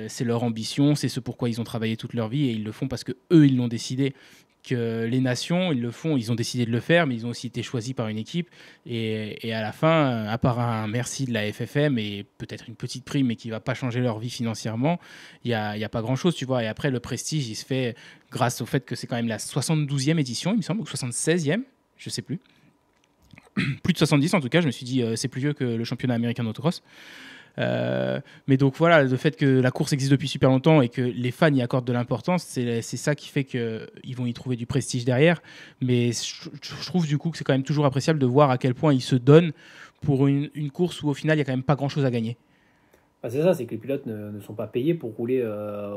c'est leur ambition, c'est ce pourquoi ils ont travaillé toute leur vie et ils le font parce que eux ils l'ont décidé. Que les nations, ils le font, ils ont décidé de le faire, mais ils ont aussi été choisis par une équipe. Et à la fin, à part un merci de la FFM et peut-être une petite prime, mais qui va pas changer leur vie financièrement, il y a pas grand-chose, tu vois. Et après, le prestige, il se fait grâce au fait que c'est quand même la 72e édition, il me semble, ou 76e, je sais plus. Plus de 70 en tout cas, je me suis dit c'est plus vieux que le championnat américain d'autocross. Mais donc voilà, le fait que la course existe depuis super longtemps et que les fans y accordent de l'importance, c'est ça qui fait qu'ils vont y trouver du prestige derrière. Mais je trouve du coup que c'est quand même toujours appréciable de voir à quel point ils se donnent pour une course où au final il n'y a quand même pas grand chose à gagner. Bah, c'est ça, c'est que les pilotes ne sont pas payés pour rouler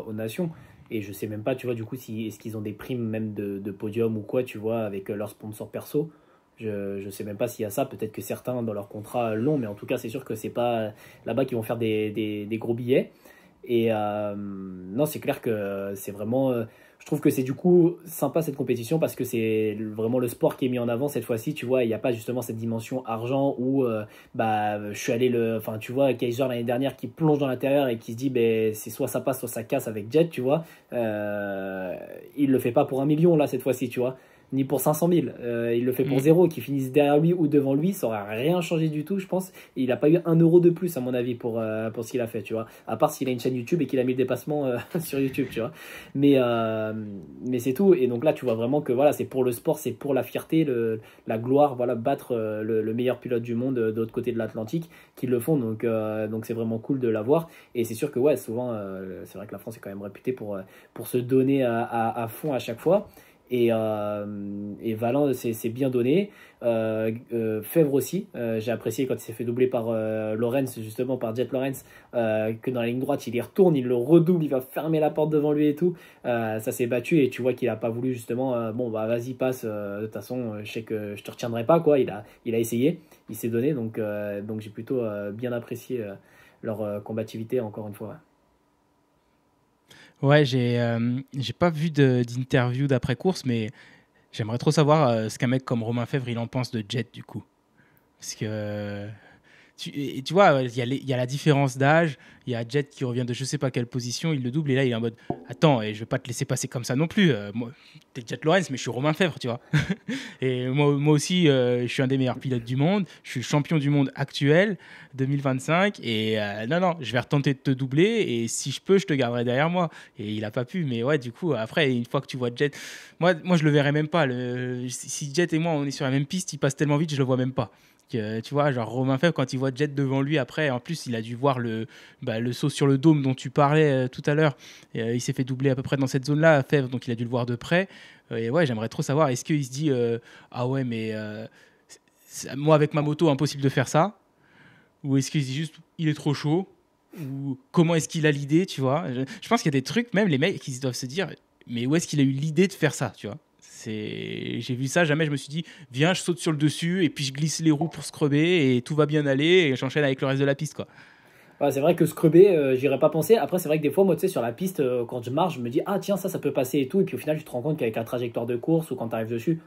aux nations. Et je sais même pas, tu vois, du coup, si est-ce qu'ils ont des primes même de podium ou quoi, tu vois, avec leurs sponsors perso. Je sais même pas s'il y a ça. Peut-être que certains dans leur contrat l'ont, mais en tout cas, c'est sûr que c'est pas là-bas qu'ils vont faire des gros billets. Et non, c'est clair que c'est vraiment. Je trouve que c'est du coup sympa cette compétition parce que c'est vraiment le sport qui est mis en avant cette fois-ci. Tu vois, il n'y a pas justement cette dimension argent où bah, je suis allé le. Enfin, tu vois, Kaiser l'année dernière qui plonge dans l'intérieur et qui se dit ben, c'est soit ça passe, soit ça casse avec Jet, tu vois. Il le fait pas pour 1 million là cette fois-ci, tu vois, ni pour 500 000. Il le fait pour Mm. zéro. Qu'ils finissent derrière lui ou devant lui, ça aurait rien changé du tout, je pense. Et il n'a pas eu 1 euro de plus, à mon avis, pour ce qu'il a fait, tu vois. À part s'il a une chaîne YouTube et qu'il a mis le dépassement sur YouTube, tu vois. Mais, euh, mais c'est tout. Et donc là, tu vois vraiment que voilà, c'est pour le sport, c'est pour la fierté, la gloire, voilà, battre le meilleur pilote du monde de l'autre côté de l'Atlantique, qu'ils le font. Donc c'est vraiment cool de l'avoir. Et c'est sûr que ouais, souvent, c'est vrai que la France est quand même réputée pour se donner à fond à chaque fois. Et Valent c'est bien donné. Fèvre aussi, j'ai apprécié quand il s'est fait doubler par Lawrence, justement par Jet Lawrence, que dans la ligne droite il y retourne, il le redouble, il va fermer la porte devant lui et tout. Ça s'est battu et tu vois qu'il a pas voulu justement, bon bah vas-y passe, de toute façon je sais que je te retiendrai pas quoi. Il a essayé, il s'est donné, donc j'ai plutôt bien apprécié leur combativité encore une fois. Ouais, j'ai pas vu d'interview d'après-course, mais j'aimerais trop savoir ce qu'un mec comme Romain Fèvre il en pense de Jet du coup. Parce que et tu vois, il y a la différence d'âge. Il y a Jet qui revient de je sais pas quelle position, il le double et là il est en mode attends, et je vais pas te laisser passer comme ça non plus. Moi, t'es Jet Lawrence, mais je suis Romain Fèvre, tu vois. Et moi aussi, je suis un des meilleurs pilotes du monde. Je suis le champion du monde actuel 2025. Et non, non, je vais retenter de te doubler. Et si je peux, je te garderai derrière moi. Et il a pas pu. Mais ouais, du coup, après, une fois que tu vois Jet, moi je le verrai même pas. Si Jet et moi, on est sur la même piste, il passe tellement vite, je le vois même pas. Tu vois, genre Romain Fèvre, quand il voit Jet devant lui, après, en plus, il a dû voir le saut sur le dôme dont tu parlais tout à l'heure. Il s'est fait doubler à peu près dans cette zone-là, Fèvre, donc il a dû le voir de près. Et ouais, j'aimerais trop savoir, est-ce qu'il se dit ah ouais, mais moi avec ma moto, impossible de faire ça? Ou est-ce qu'il se dit juste il est trop chaud? Ou comment est-ce qu'il a l'idée, tu vois? Je pense qu'il y a des trucs, même les mecs qui doivent se dire, mais où est-ce qu'il a eu l'idée de faire ça, tu vois? J'ai vu ça, jamais je me suis dit, viens, je saute sur le dessus et puis je glisse les roues pour scrubber et tout va bien aller et j'enchaîne avec le reste de la piste, quoi. Ouais, c'est vrai que scrubber, j'y pas pensé. Après, c'est vrai que des fois, moi, tu sais, sur la piste, quand je marche, je me dis, ah tiens, ça peut passer et tout. Et puis au final, tu te rends compte qu'avec la trajectoire de course ou quand tu arrives dessus,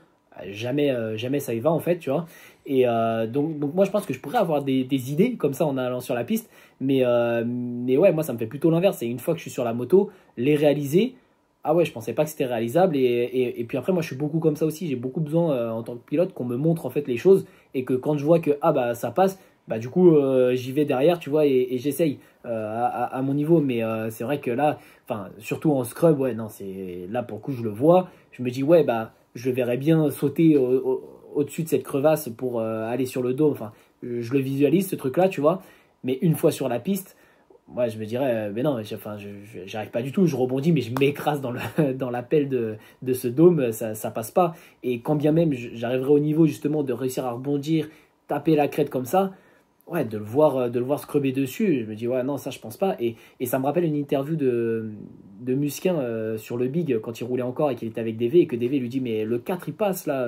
jamais ça y va en fait, tu vois. Et donc moi, je pense que je pourrais avoir des idées comme ça en allant sur la piste. Mais ouais, moi, ça me fait plutôt l'inverse. C'est une fois que je suis sur la moto, les réaliser. Ah ouais, je pensais pas que c'était réalisable. Et puis après, moi, je suis beaucoup comme ça aussi. J'ai beaucoup besoin en tant que pilote qu'on me montre en fait les choses et que quand je vois que ah bah ça passe, bah du coup j'y vais derrière, tu vois, et j'essaye à mon niveau. Mais c'est vrai que là, enfin surtout en scrub, ouais, non, c'est là pour le coup je le vois. Je me dis ouais bah je verrais bien sauter au-dessus de cette crevasse pour aller sur le dos. Enfin, je le visualise ce truc-là, tu vois. Mais une fois sur la piste. Moi, je me dirais, mais non, enfin, j'arrive pas du tout, je rebondis, mais je m'écrase dans la pelle de ce dôme, ça passe pas. Et quand bien même j'arriverai au niveau justement de réussir à rebondir, taper la crête comme ça, ouais, de le voir scrubber dessus, je me dis, ouais, non, ça je pense pas. Et ça me rappelle une interview de Musquin sur le Big quand il roulait encore et qu'il était avec DV et que DV lui dit, mais le 4 il passe là,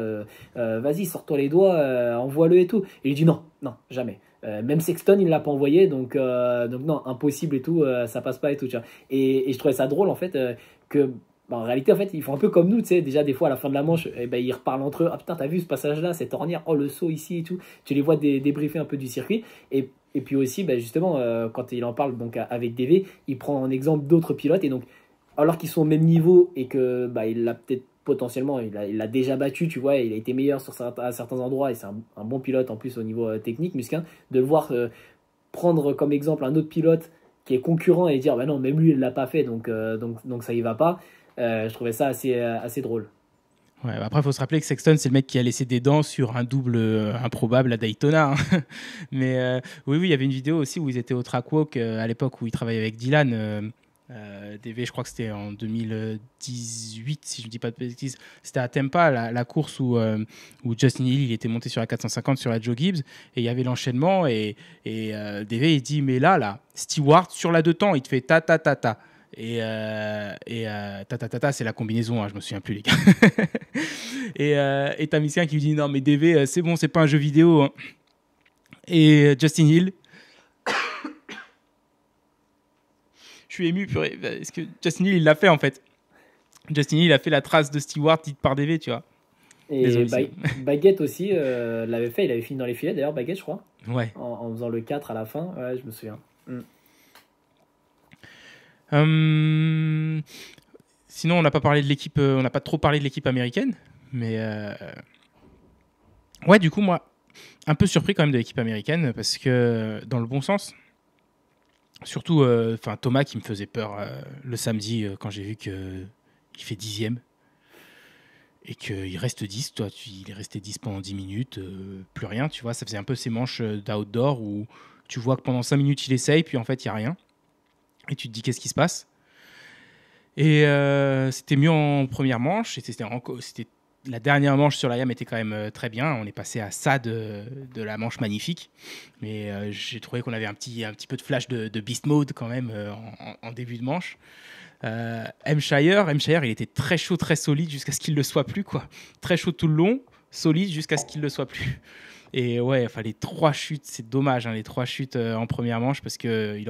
vas-y, sors-toi les doigts, envoie-le et tout. Et il lui dit, non, non, jamais. Même Sexton, il l'a pas envoyé, donc non, impossible et tout, ça passe pas et tout. Tu vois. Et je trouvais ça drôle en fait que bah, en réalité, en fait, ils font un peu comme nous, tu sais, déjà des fois à la fin de la manche, eh ben, ils reparlent entre eux. Ah putain, t'as vu ce passage-là, cette ornière, oh le saut ici et tout. Tu les vois débriefer un peu du circuit. Et puis aussi, bah, justement, quand il en parle donc avec DV, il prend en exemple d'autres pilotes et donc alors qu'ils sont au même niveau et que bah, il l'a peut-être potentiellement, il l'a déjà battu, tu vois, il a été meilleur à certains endroits et c'est un bon pilote en plus au niveau technique, Musquin, de le voir prendre comme exemple un autre pilote qui est concurrent et dire bah non, même lui il l'a pas fait donc ça y va pas. Je trouvais ça assez drôle. Ouais, bah après, il faut se rappeler que Sexton, c'est le mec qui a laissé des dents sur un double improbable à Daytona, hein. Mais oui, oui, il y avait une vidéo aussi où ils étaient au track walk à l'époque où ils travaillaient avec Dylan. DV, je crois que c'était en 2018, si je ne dis pas de bêtises. C'était à Tampa, la course où Justin Hill il était monté sur la 450 sur la Joe Gibbs et il y avait l'enchaînement. Et DV, il dit mais là, Stewart, sur la 2 temps, il te fait ta ta ta ta. Ta, c'est la combinaison, hein, je me souviens plus, les gars. Et t'as Missien qui lui dit non, mais DV, c'est bon, c'est pas un jeu vidéo, hein. Et Justin Hill, je suis ému, purée, parce que Justin Hill, il l'a fait en fait. Justin Hill, il a fait la trace de Stewart dite par DV, tu vois. Et Désolé, c'est... Baguette aussi l'avait fait, il avait fini dans les filets d'ailleurs, Baguette, je crois, Ouais. en faisant le 4 à la fin. Ouais, je me souviens. Hum, Sinon, on n'a pas parlé de l'équipe, on n'a pas trop parlé de l'équipe américaine, mais ouais, du coup, moi, un peu surpris quand même de l'équipe américaine parce que dans le bon sens, surtout, enfin Thomas qui me faisait peur le samedi quand j'ai vu que il fait 10e et qu'il reste 10, toi, il est resté 10 pendant 10 minutes, plus rien, tu vois, ça faisait un peu ces manches d'outdoor où tu vois que pendant 5 minutes il essaye, puis en fait il n'y a rien, et tu te dis qu'est-ce qui se passe. Et c'était mieux en première manche, et c'était la dernière manche sur la YAM était quand même très bien. On est passé à ça de la manche magnifique. Mais j'ai trouvé qu'on avait un petit peu de flash de Beast Mode quand même en début de manche. M. Shire, il était très chaud, très solide jusqu'à ce qu'il ne le soit plus, quoi. Très chaud tout le long, solide jusqu'à ce qu'il ne le soit plus. Et ouais, enfin, les 3 chutes, c'est dommage, hein, les 3 chutes en première manche parce qu'il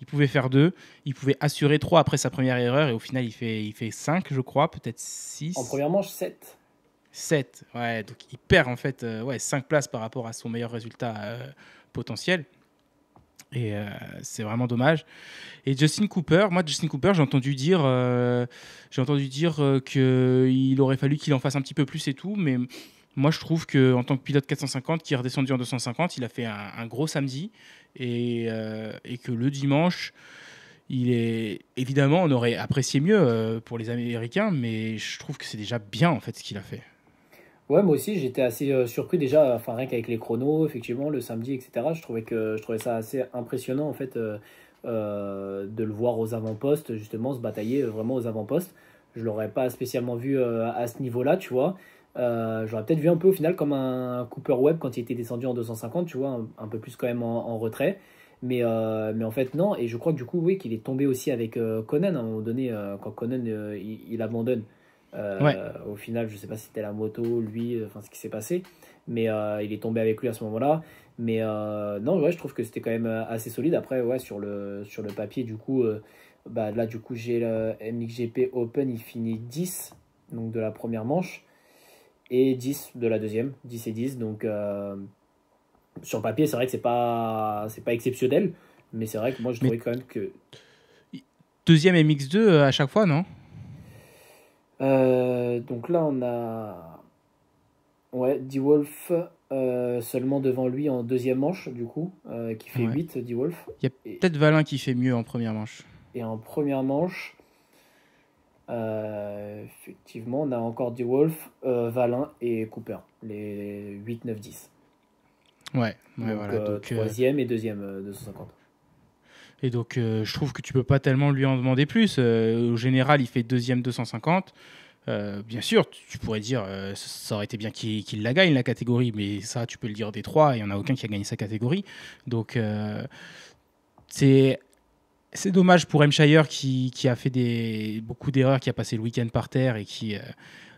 pouvait faire 2, il pouvait assurer 3 après sa première erreur et au final il fait 5, je crois, peut-être En 6. première manche, 7. 7, ouais, donc il perd en fait ouais, 5 places par rapport à son meilleur résultat potentiel. Et c'est vraiment dommage. Et Justin Cooper, j'ai entendu dire qu'il aurait fallu qu'il en fasse un petit peu plus et tout, mais moi je trouve que en tant que pilote 450 qui est redescendu en 250, il a fait un gros samedi et que le dimanche, il est évidemment on aurait apprécié mieux pour les Américains, mais je trouve que c'est déjà bien en fait ce qu'il a fait. Ouais, moi aussi, j'étais assez surpris déjà, enfin rien qu'avec les chronos, effectivement, le samedi, etc. Je trouvais ça assez impressionnant en fait de le voir aux avant-postes, justement, se batailler vraiment aux avant-postes. Je l'aurais pas spécialement vu à ce niveau-là, tu vois. J'aurais peut-être vu un peu au final comme un Cooper Webb quand il était descendu en 250, tu vois, un peu plus quand même en retrait. Mais en fait, non. Et je crois que du coup, oui, qu'il est tombé aussi avec Conan à un moment donné, quand Conan il abandonne. Ouais. Au final, je sais pas si c'était la moto, lui, enfin ce qui s'est passé, mais il est tombé avec lui à ce moment-là. Mais non, ouais, je trouve que c'était quand même assez solide. Après, ouais, sur le papier, du coup, bah, là, du coup, j'ai le MXGP Open, il finit 10 donc de la première manche, et 10 de la deuxième, 10 et 10. Donc, sur le papier, c'est vrai que c'est pas exceptionnel, mais c'est vrai que moi, je Mais trouvais quand même que. deuxième MX2 à chaque fois, non? Donc là, on a. Ouais, D-Wolf seulement devant lui en deuxième manche, du coup, qui fait Ouais. 8 D-Wolf. Il y a Et, peut-être Valin qui fait mieux en première manche. et en première manche, effectivement, on a encore D-Wolf, Valin et Cooper, les 8, 9, 10. Ouais, ouais, Donc voilà. Donc, troisième et deuxième 250. et donc, je trouve que tu peux pas tellement lui en demander plus. Au général, il fait deuxième 250. Bien sûr, tu pourrais dire ça aurait été bien qu'il la gagne la catégorie, mais ça, tu peux le dire des trois. Il y en a aucun qui a gagné sa catégorie. Donc, c'est c'est dommage pour M. Shire qui a fait beaucoup d'erreurs, qui a passé le week-end par terre et qui,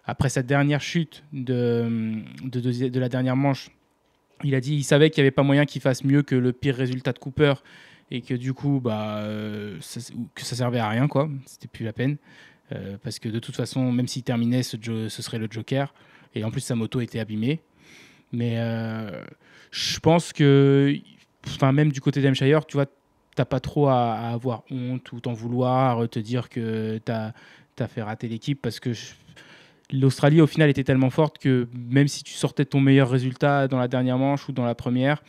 après sa dernière chute de la dernière manche, il a dit il savait qu'il n'y avait pas moyen qu'il fasse mieux que le pire résultat de Cooper et que du coup, bah, que ça servait à rien, quoi. C'était plus la peine. Parce que de toute façon, même s'il terminait, ce serait le Joker. Et en plus, sa moto était abîmée. Mais je pense que, enfin, même du côté d'Hampshire, tu vois, t'as pas trop à avoir honte ou t'en vouloir, te dire que t'as fait rater l'équipe parce que l'Australie, au final, était tellement forte que même si tu sortais ton meilleur résultat dans la dernière manche ou dans la première,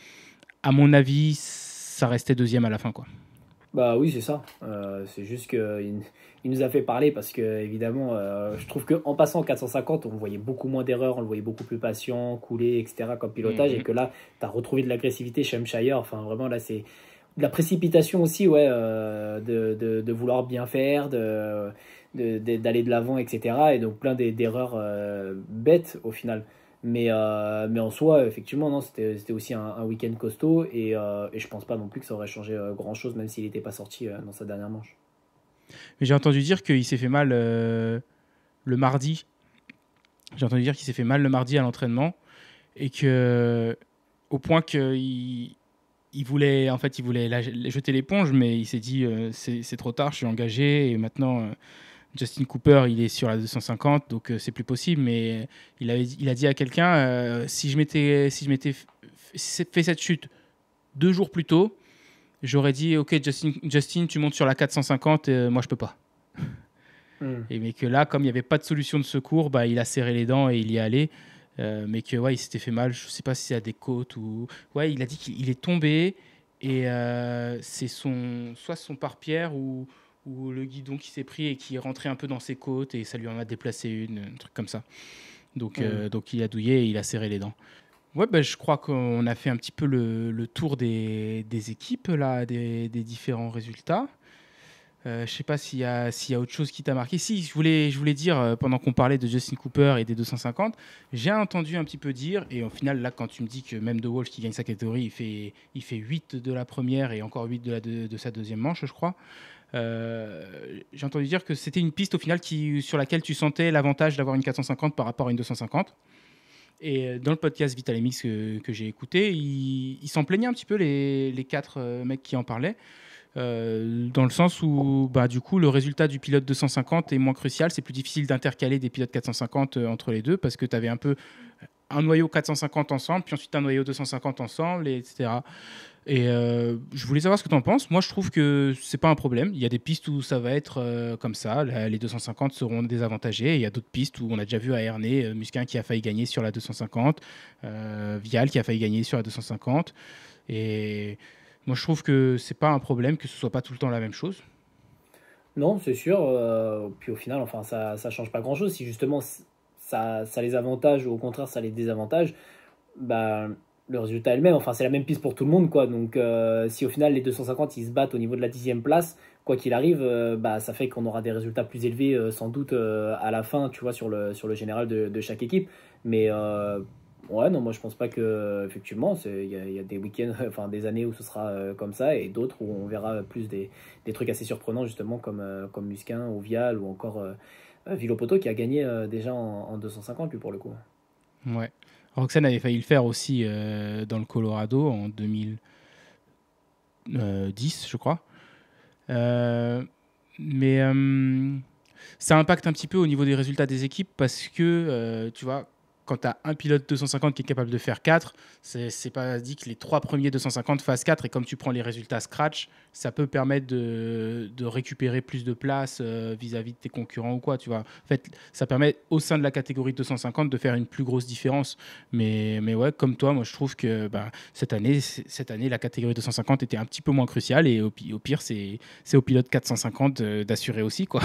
à mon avis, ça restait deuxième à la fin, quoi. Bah oui, c'est ça. C'est juste qu'il nous a fait parler parce que, évidemment, je trouve qu'en passant en 450, on voyait beaucoup moins d'erreurs, on le voyait beaucoup plus patient, coulé, etc. comme pilotage. Et Mhm. que là, tu as retrouvé de l'agressivité chez Hampshire. Enfin, vraiment, là, c'est de la précipitation aussi, ouais, de vouloir bien faire, d'aller de l'avant, etc. Et donc, plein d'erreurs bêtes au final. Mais en soi, effectivement, non, c'était aussi un week-end costaud et je pense pas non plus que ça aurait changé grand-chose, même s'il n'était pas sorti dans sa dernière manche. Mais j'ai entendu dire qu'il s'est fait mal le mardi. J'ai entendu dire qu'il s'est fait mal le mardi à l'entraînement et que au point qu'il voulait jeter l'éponge, mais il s'est dit c'est trop tard, je suis engagé et maintenant Justin Cooper il est sur la 250 donc c'est plus possible. Mais il a dit à quelqu'un si je m'étais fait cette chute 2 jours plus tôt, j'aurais dit ok Justin tu montes sur la 450, moi je peux pas. Et mais que là, comme il n'y avait pas de solution de secours, bah, il a serré les dents et il y est allé. Mais que ouais, il s'était fait mal. Je sais pas si c'est à des côtes ou. Ouais, il a dit qu'il est tombé et c'est soit son pare-pierre ou le guidon qui s'est pris et qui est rentré un peu dans ses côtes et ça lui en a déplacé un truc comme ça. Donc il a douillé et il a serré les dents. Ouais, bah, je crois qu'on a fait un petit peu le tour des équipes, là, des différents résultats. Je sais pas s'il y a autre chose qui t'a marqué. Si, je voulais dire, pendant qu'on parlait de Justin Cooper et des 250, j'ai entendu un petit peu dire, et au final, là, quand tu me dis que même De Wolf qui gagne sa catégorie, il fait 8 de la première et encore 8 de sa deuxième manche, je crois. J'ai entendu dire que c'était une piste au final sur laquelle tu sentais l'avantage d'avoir une 450 par rapport à une 250. Et dans le podcast Vitalemix que j'ai écouté, il s'en plaignait un petit peu les 4 mecs qui en parlaient. Dans le sens où bah, du coup le résultat du pilote 250 est moins crucial, c'est plus difficile d'intercaler des pilotes 450 entre les deux parce que tu avais un peu un noyau 450 ensemble, puis ensuite un noyau 250 ensemble, etc. Et je voulais savoir ce que tu en penses. Moi je trouve que c'est pas un problème. Il y a des pistes où ça va être comme ça, les 250 seront désavantagés, et il y a d'autres pistes où on a déjà vu à Ernée, Musquin qui a failli gagner sur la 250, Vial qui a failli gagner sur la 250, et moi, je trouve que c'est pas un problème que ce soit pas tout le temps la même chose. Non, c'est sûr. Puis au final, enfin, ça change pas grand-chose. Si justement ça les avantage ou au contraire ça les désavantage, bah, le résultat est le même. Enfin, c'est la même piste pour tout le monde, quoi. Donc, si au final les 250 ils se battent au niveau de la 10e place, quoi qu'il arrive, bah, ça fait qu'on aura des résultats plus élevés sans doute à la fin, tu vois, sur le général de chaque équipe. Mais ouais, non, moi je pense pas que effectivement, il y a des week-ends, enfin des années où ce sera comme ça et d'autres où on verra plus des trucs assez surprenants justement comme Musquin ou Vial ou encore Villopoto qui a gagné déjà en 250 lui pour le coup. Ouais. Roxane avait failli le faire aussi dans le Colorado en 2010, je crois. Mais ça impacte un petit peu au niveau des résultats des équipes parce que, tu vois, quand tu as un pilote 250 qui est capable de faire 4, c'est pas dit que les 3 premiers 250 fassent 4. Et comme tu prends les résultats scratch, ça peut permettre de récupérer plus de place vis-à-vis de tes concurrents ou quoi. Tu vois. En fait, ça permet au sein de la catégorie 250 de faire une plus grosse différence. Mais ouais, comme toi, moi je trouve que bah, cette année, la catégorie 250 était un petit peu moins cruciale. Et au pire, c'est au pilote 450 d'assurer aussi, quoi.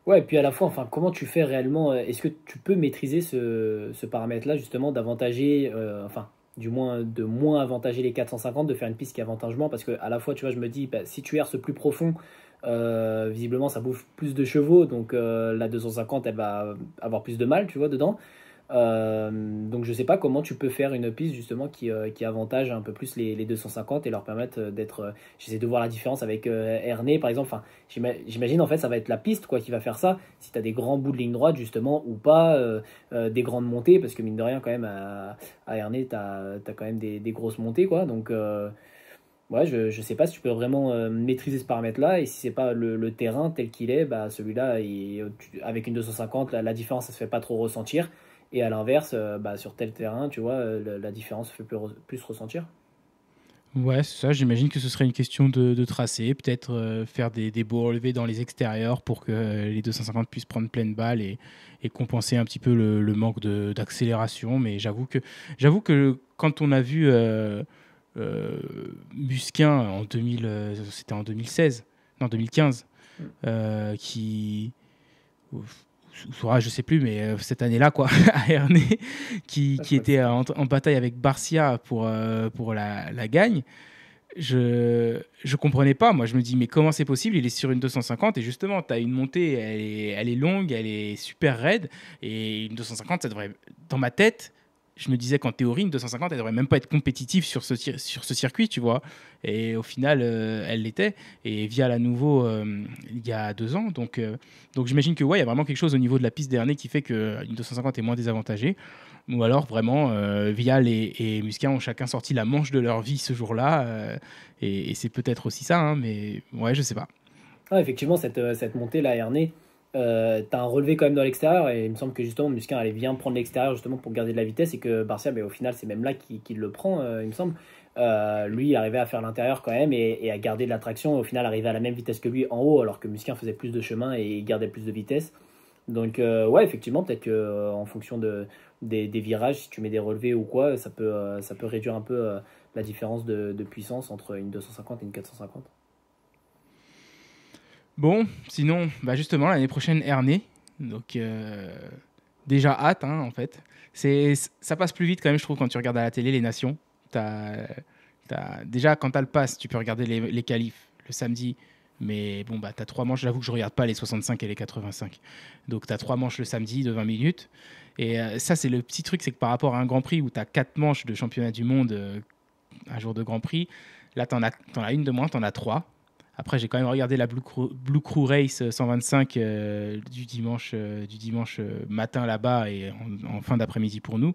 Ouais, et puis à la fois, enfin, comment tu fais réellement est-ce que tu peux maîtriser ce paramètre-là, justement, d'avantager, enfin, du moins, de moins avantager les 450, de faire une piste qui avantage moins, parce que à la fois, tu vois, je me dis, bah, si tu herces plus profond, visiblement, ça bouffe plus de chevaux, donc la 250, elle va avoir plus de mal, tu vois, dedans. Donc je sais pas comment tu peux faire une piste justement qui avantage un peu plus les 250 et leur permettre d'être. J'essaie de voir la différence avec Ernée par exemple. Enfin, j'imagine en fait ça va être la piste quoi qui va faire ça. Si tu as des grands bouts de ligne droite justement ou pas, des grandes montées parce que mine de rien quand même à Ernée tu as quand même des grosses montées quoi. Donc ouais, je sais pas si tu peux vraiment maîtriser ce paramètre-là et si c'est pas le terrain tel qu'il est, bah celui-là avec une 250 la différence ça se fait pas trop ressentir. Et à l'inverse, bah, sur tel terrain, tu vois, la différence se fait plus ressentir. Ouais, c'est ça. J'imagine que ce serait une question de tracé. Peut-être faire des beaux relevés dans les extérieurs pour que les 250 puissent prendre pleine balle et compenser un petit peu le manque d'accélération. Mais j'avoue que quand on a vu Musquin en 2000, c'était en 2016, non 2015, qui je sais plus, mais cette année-là, quoi, à Ernée, qui était en bataille avec Barcia pour la gagne, je comprenais pas. Moi, je me dis, mais comment c'est possible? Il est sur une 250 et justement, tu as une montée, elle est longue, elle est super raide. Et une 250, ça devrait, dans ma tête, je me disais qu'en théorie, une 250, elle devrait même pas être compétitive sur sur ce circuit, tu vois. Et au final, elle l'était. Et via la nouveau, il y a 2 ans. Donc j'imagine que ouais, il y a vraiment quelque chose au niveau de la piste dernier qui fait qu'une 250 est moins désavantagée. Ou alors vraiment, Vial et Musquin ont chacun sorti la manche de leur vie ce jour-là. Et c'est peut-être aussi ça, hein, mais ouais, je sais pas. Ah, effectivement, cette montée là, Ernée, t'as un relevé quand même dans l'extérieur et il me semble que justement Musquin allait bien prendre l'extérieur justement pour garder de la vitesse et que Barcia, ben, au final, c'est même là qu'il le prend, il me semble. Lui, il arrivait à faire l'intérieur quand même et à garder de la traction. Au final, arriver à la même vitesse que lui en haut, alors que Musquin faisait plus de chemin et il gardait plus de vitesse. Donc, ouais, effectivement, peut-être que en fonction des virages, si tu mets des relevés ou quoi, ça peut réduire un peu la différence de puissance entre une 250 et une 450. Bon, sinon, bah justement, l'année prochaine, Ernée. Donc, déjà hâte, hein, en fait. Ça passe plus vite quand même, je trouve, quand tu regardes à la télé les nations. Déjà, quand tu as le pass, tu peux regarder les qualifs le samedi. Mais bon, bah, tu as 3 manches. J'avoue que je regarde pas les 65 et les 85. Donc, tu as 3 manches le samedi de 20 minutes. Et ça, c'est le petit truc, c'est que par rapport à un Grand Prix où tu as 4 manches de championnat du monde, un jour de Grand Prix, là, t'en as une de moins, tu en as 3. Après, j'ai quand même regardé la Blue Crew Race 125 du dimanche matin là-bas et en fin d'après-midi pour nous,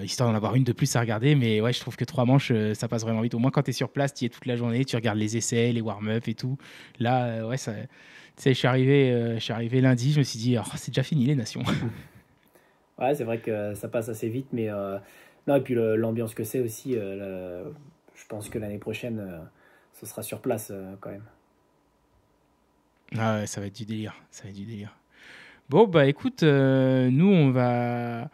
histoire d'en avoir une de plus à regarder. Mais ouais, je trouve que 3 manches, ça passe vraiment vite. Au moins, quand tu es sur place, tu y es toute la journée, tu regardes les essais, les warm-up et tout. Là, ouais, tu sais, je suis arrivé lundi, je me suis dit, oh, c'est déjà fini les nations. Ouais, c'est vrai que ça passe assez vite, mais non, et puis l'ambiance que c'est aussi, je pense que l'année prochaine, ce sera sur place quand même. Ah ouais, ça va être du délire. Ça va être du délire. Bon, bah écoute, nous, on va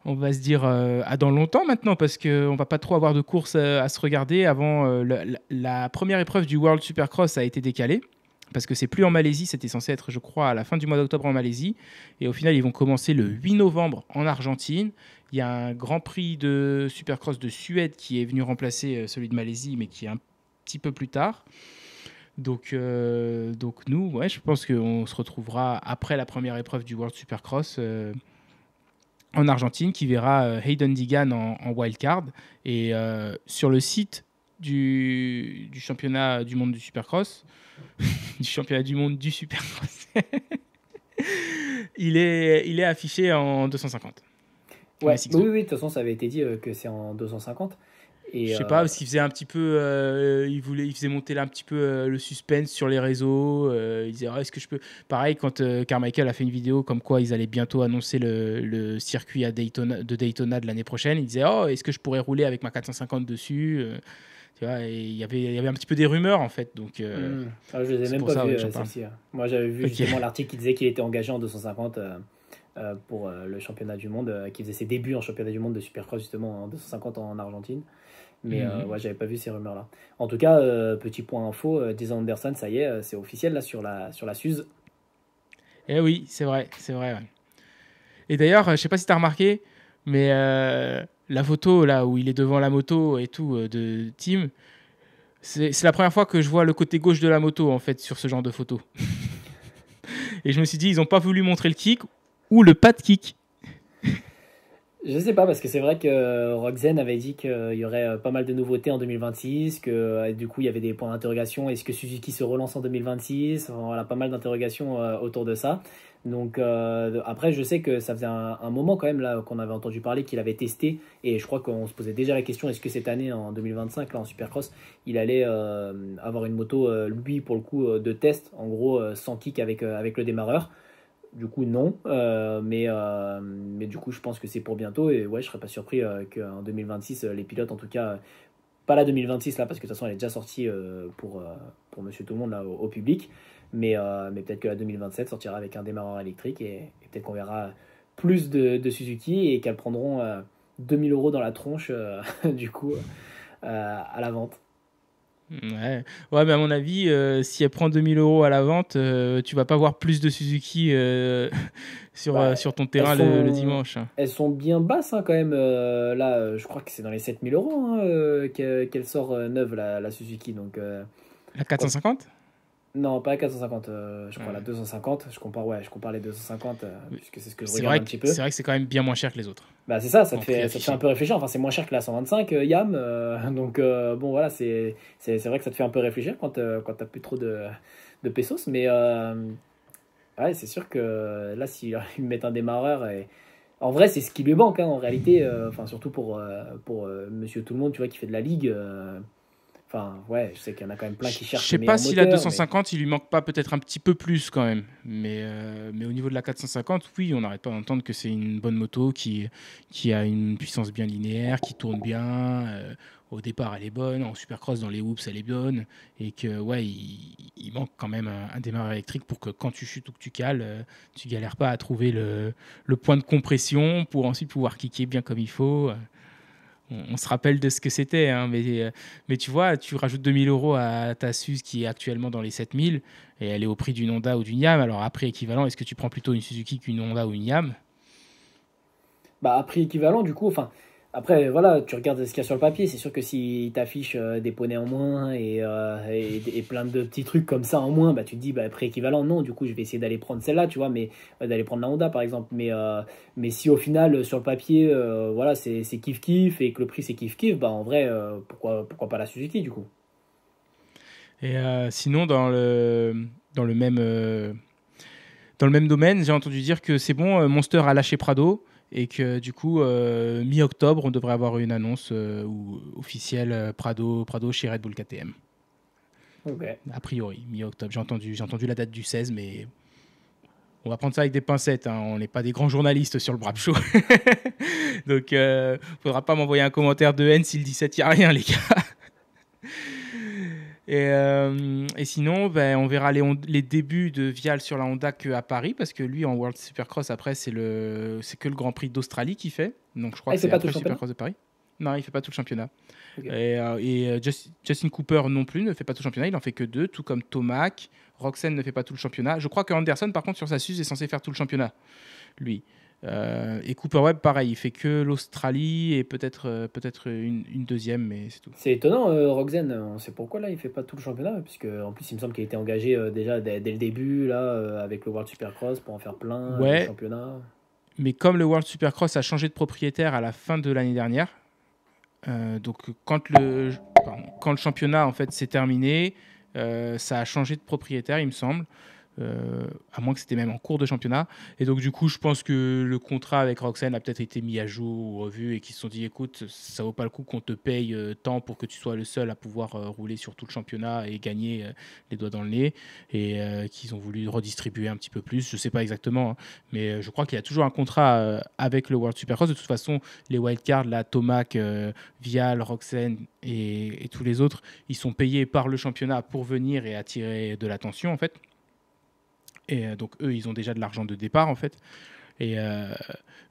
se dire à dans longtemps maintenant parce qu'on va pas trop avoir de courses à se regarder avant la première épreuve du World Supercross a été décalée parce que c'est plus en Malaisie, c'était censé être je crois à la fin du mois d'octobre en Malaisie et au final ils vont commencer le 8 novembre en Argentine. Il y a un Grand Prix de Supercross de Suède qui est venu remplacer celui de Malaisie mais qui est un petit peu plus tard. Donc nous, ouais, je pense qu'on se retrouvera après la première épreuve du World Supercross en Argentine qui verra Hayden Deegan en wildcard. Et sur le site du championnat du monde du Supercross, du championnat du monde du Supercross, il est affiché en 250. Ouais, oui, oui, de toute façon, ça avait été dit que c'est en 250. Je Et sais pas, parce qu'il faisait un petit peu, il faisait monter là un petit peu le suspense sur les réseaux. Il disait, ah, est-ce que je peux. Pareil, quand Carmichael a fait une vidéo comme quoi ils allaient bientôt annoncer le circuit de Daytona de l'année prochaine, il disait, oh, est-ce que je pourrais rouler avec ma 450 dessus tu vois, et il y avait un petit peu des rumeurs en fait. Donc, ah, je les ai c'est même pour pas ça vues, ouais, j'en parle. celle-ci. Moi, j'avais vu Ok. justement l'article qui disait qu'il était engagé en 250 pour le championnat du monde, qui faisait ses débuts en championnat du monde de Supercross justement en 250 en Argentine. Mais Mhm. ouais, j'avais pas vu ces rumeurs-là. En tout cas, petit point info, Jason Anderson, ça y est, c'est officiel là sur la Suze. Eh oui, c'est vrai. Ouais. Et d'ailleurs, je sais pas si tu as remarqué, mais la photo là où il est devant la moto et tout de Tim, c'est la première fois que je vois le côté gauche de la moto en fait sur ce genre de photo. Et je me suis dit, ils n'ont pas voulu montrer le kick ou le pas de kick. Je sais pas, parce que c'est vrai que Roxane avait dit qu'il y aurait pas mal de nouveautés en 2026, que du coup il y avait des points d'interrogation. Est-ce que Suzuki se relance en 2026? Enfin, voilà, pas mal d'interrogations autour de ça. Donc après, je sais que ça faisait un moment quand même là qu'on avait entendu parler qu'il avait testé, et je crois qu'on se posait déjà la question, est-ce que cette année, en 2025, là en Supercross, il allait avoir une moto, lui pour le coup, de test, en gros sans kick avec le démarreur. Du coup, non. Mais du coup, je pense que c'est pour bientôt. Et ouais, je serais pas surpris qu'en 2026, les pilotes, en tout cas, pas la 2026 là, parce que de toute façon, elle est déjà sortie pour Monsieur Tout le Monde là, au public. Mais peut-être que la 2027 sortira avec un démarreur électrique et peut-être qu'on verra plus de Suzuki et qu'elles prendront 2000 euros dans la tronche, du coup, à la vente. Ouais. Ouais, mais à mon avis, si elle prend 2000 € à la vente, tu vas pas voir plus de Suzuki Bah, sur ton elles terrain le sont, dimanche, hein. elles sont bien basses hein, quand même. Là, je crois que c'est dans les 7000 euros hein, qu'elle sort neuve, la Suzuki. Donc, La faut pas- 450? Non, pas la 450, je crois la Ouais. 250. Je compare les 250 puisque c'est ce que je C'est regarde vrai un que petit peu. c'est vrai que c'est quand même bien moins cher que les autres Bah c'est ça, en prix ça te fait un affiché. peu réfléchir. Enfin, c'est moins cher que la 125 YAM, donc bon voilà, c'est vrai que ça te fait un peu réfléchir quand t'as plus trop de pesos, mais ouais, c'est sûr que là, si ils mettent un démarreur, en vrai, c'est ce qui lui manque hein, en réalité, enfin surtout pour Monsieur Tout le Monde, tu vois, qui fait de la ligue. Enfin, ouais, je sais qu'il y en a quand même plein qui Je cherchent sais le pas meilleur si la moteur, mais 250, il lui manque pas peut-être un petit peu plus quand même. Mais au niveau de la 450, oui, on n'arrête pas d'entendre que c'est une bonne moto qui a une puissance bien linéaire, qui tourne bien. Au départ, elle est bonne. En supercross, dans les whoops, elle est bonne. Et que, ouais, il manque quand même un démarreur électrique pour que quand tu chutes ou que tu cales, tu galères pas à trouver le point de compression pour ensuite pouvoir kicker bien comme il faut. On se rappelle de ce que c'était, hein, mais tu vois, tu rajoutes 2 000 € à ta Suze qui est actuellement dans les 7 000 et elle est au prix d'une Honda ou d'une Yam. Alors après, équivalent, est-ce que tu prends plutôt une Suzuki qu'une Honda ou une Yam? bah, à prix équivalent, du coup, enfin, après, voilà, tu regardes ce qu'il y a sur le papier. C'est sûr que si t'affiches des poneys en moins et plein de petits trucs comme ça en moins, bah, tu te dis, bah, prix équivalent, non, du coup, je vais essayer d'aller prendre celle-là, tu vois, mais d'aller prendre la Honda, par exemple. Mais si au final, sur le papier, voilà, c'est kiff-kiff et que le prix c'est kiff-kiff, bah, en vrai, pourquoi pas la Suzuki, du coup? Et sinon, dans le même domaine, j'ai entendu dire que c'est bon, Monster a lâché Prado et que du coup, mi-octobre, on devrait avoir une annonce officielle Prado chez Red Bull KTM. Ok. A priori, mi-octobre. J'ai entendu la date du 16, mais on va prendre ça avec des pincettes, hein. On n'est pas des grands journalistes sur le Brab Show. Donc, faudra pas m'envoyer un commentaire de haine si le 17, il n'y a rien, les gars. Et sinon, ben, on verra les débuts de Vial sur la Honda qu'à Paris, parce que lui, en World Supercross, après, c'est que le Grand Prix d'Australie qu'il fait. Donc, je crois Ah, que il fait c'est pas tout après le le championnat? Supercross de Paris. Non, il fait pas tout le championnat. Ok. Justin Cooper non plus ne fait pas tout le championnat, il en fait que deux, tout comme Tomac. Roxen ne fait pas tout le championnat. Je crois que Anderson, par contre, sur sa Suze, est censé faire tout le championnat, lui. Et Cooper Webb, pareil, il fait que l'Australie et peut-être une deuxième, mais c'est tout. C'est étonnant, Roxen, on sait pourquoi là il fait pas tout le championnat, puisque en plus il me semble qu'il a été engagé déjà dès le début là avec le World Supercross pour en faire plein des Ouais, championnats. mais comme le World Supercross a changé de propriétaire à la fin de l'année dernière, donc quand le championnat en fait s'est terminé, ça a changé de propriétaire, il me semble. À moins que c'était même en cours de championnat. Et donc, du coup, je pense que le contrat avec Roxane a peut-être été mis à jour ou revu et qu'ils se sont dit écoute, ça vaut pas le coup qu'on te paye tant pour que tu sois le seul à pouvoir rouler sur tout le championnat et gagner les doigts dans le nez. Et qu'ils ont voulu redistribuer un petit peu plus. Je sais pas exactement, hein, mais je crois qu'il y a toujours un contrat avec le World Supercross. De toute façon, les wildcards, la Tomac, Vial, Roxane et tous les autres, ils sont payés par le championnat pour venir et attirer de l'attention en fait. Et donc, eux, ils ont déjà de l'argent de départ, en fait. Et,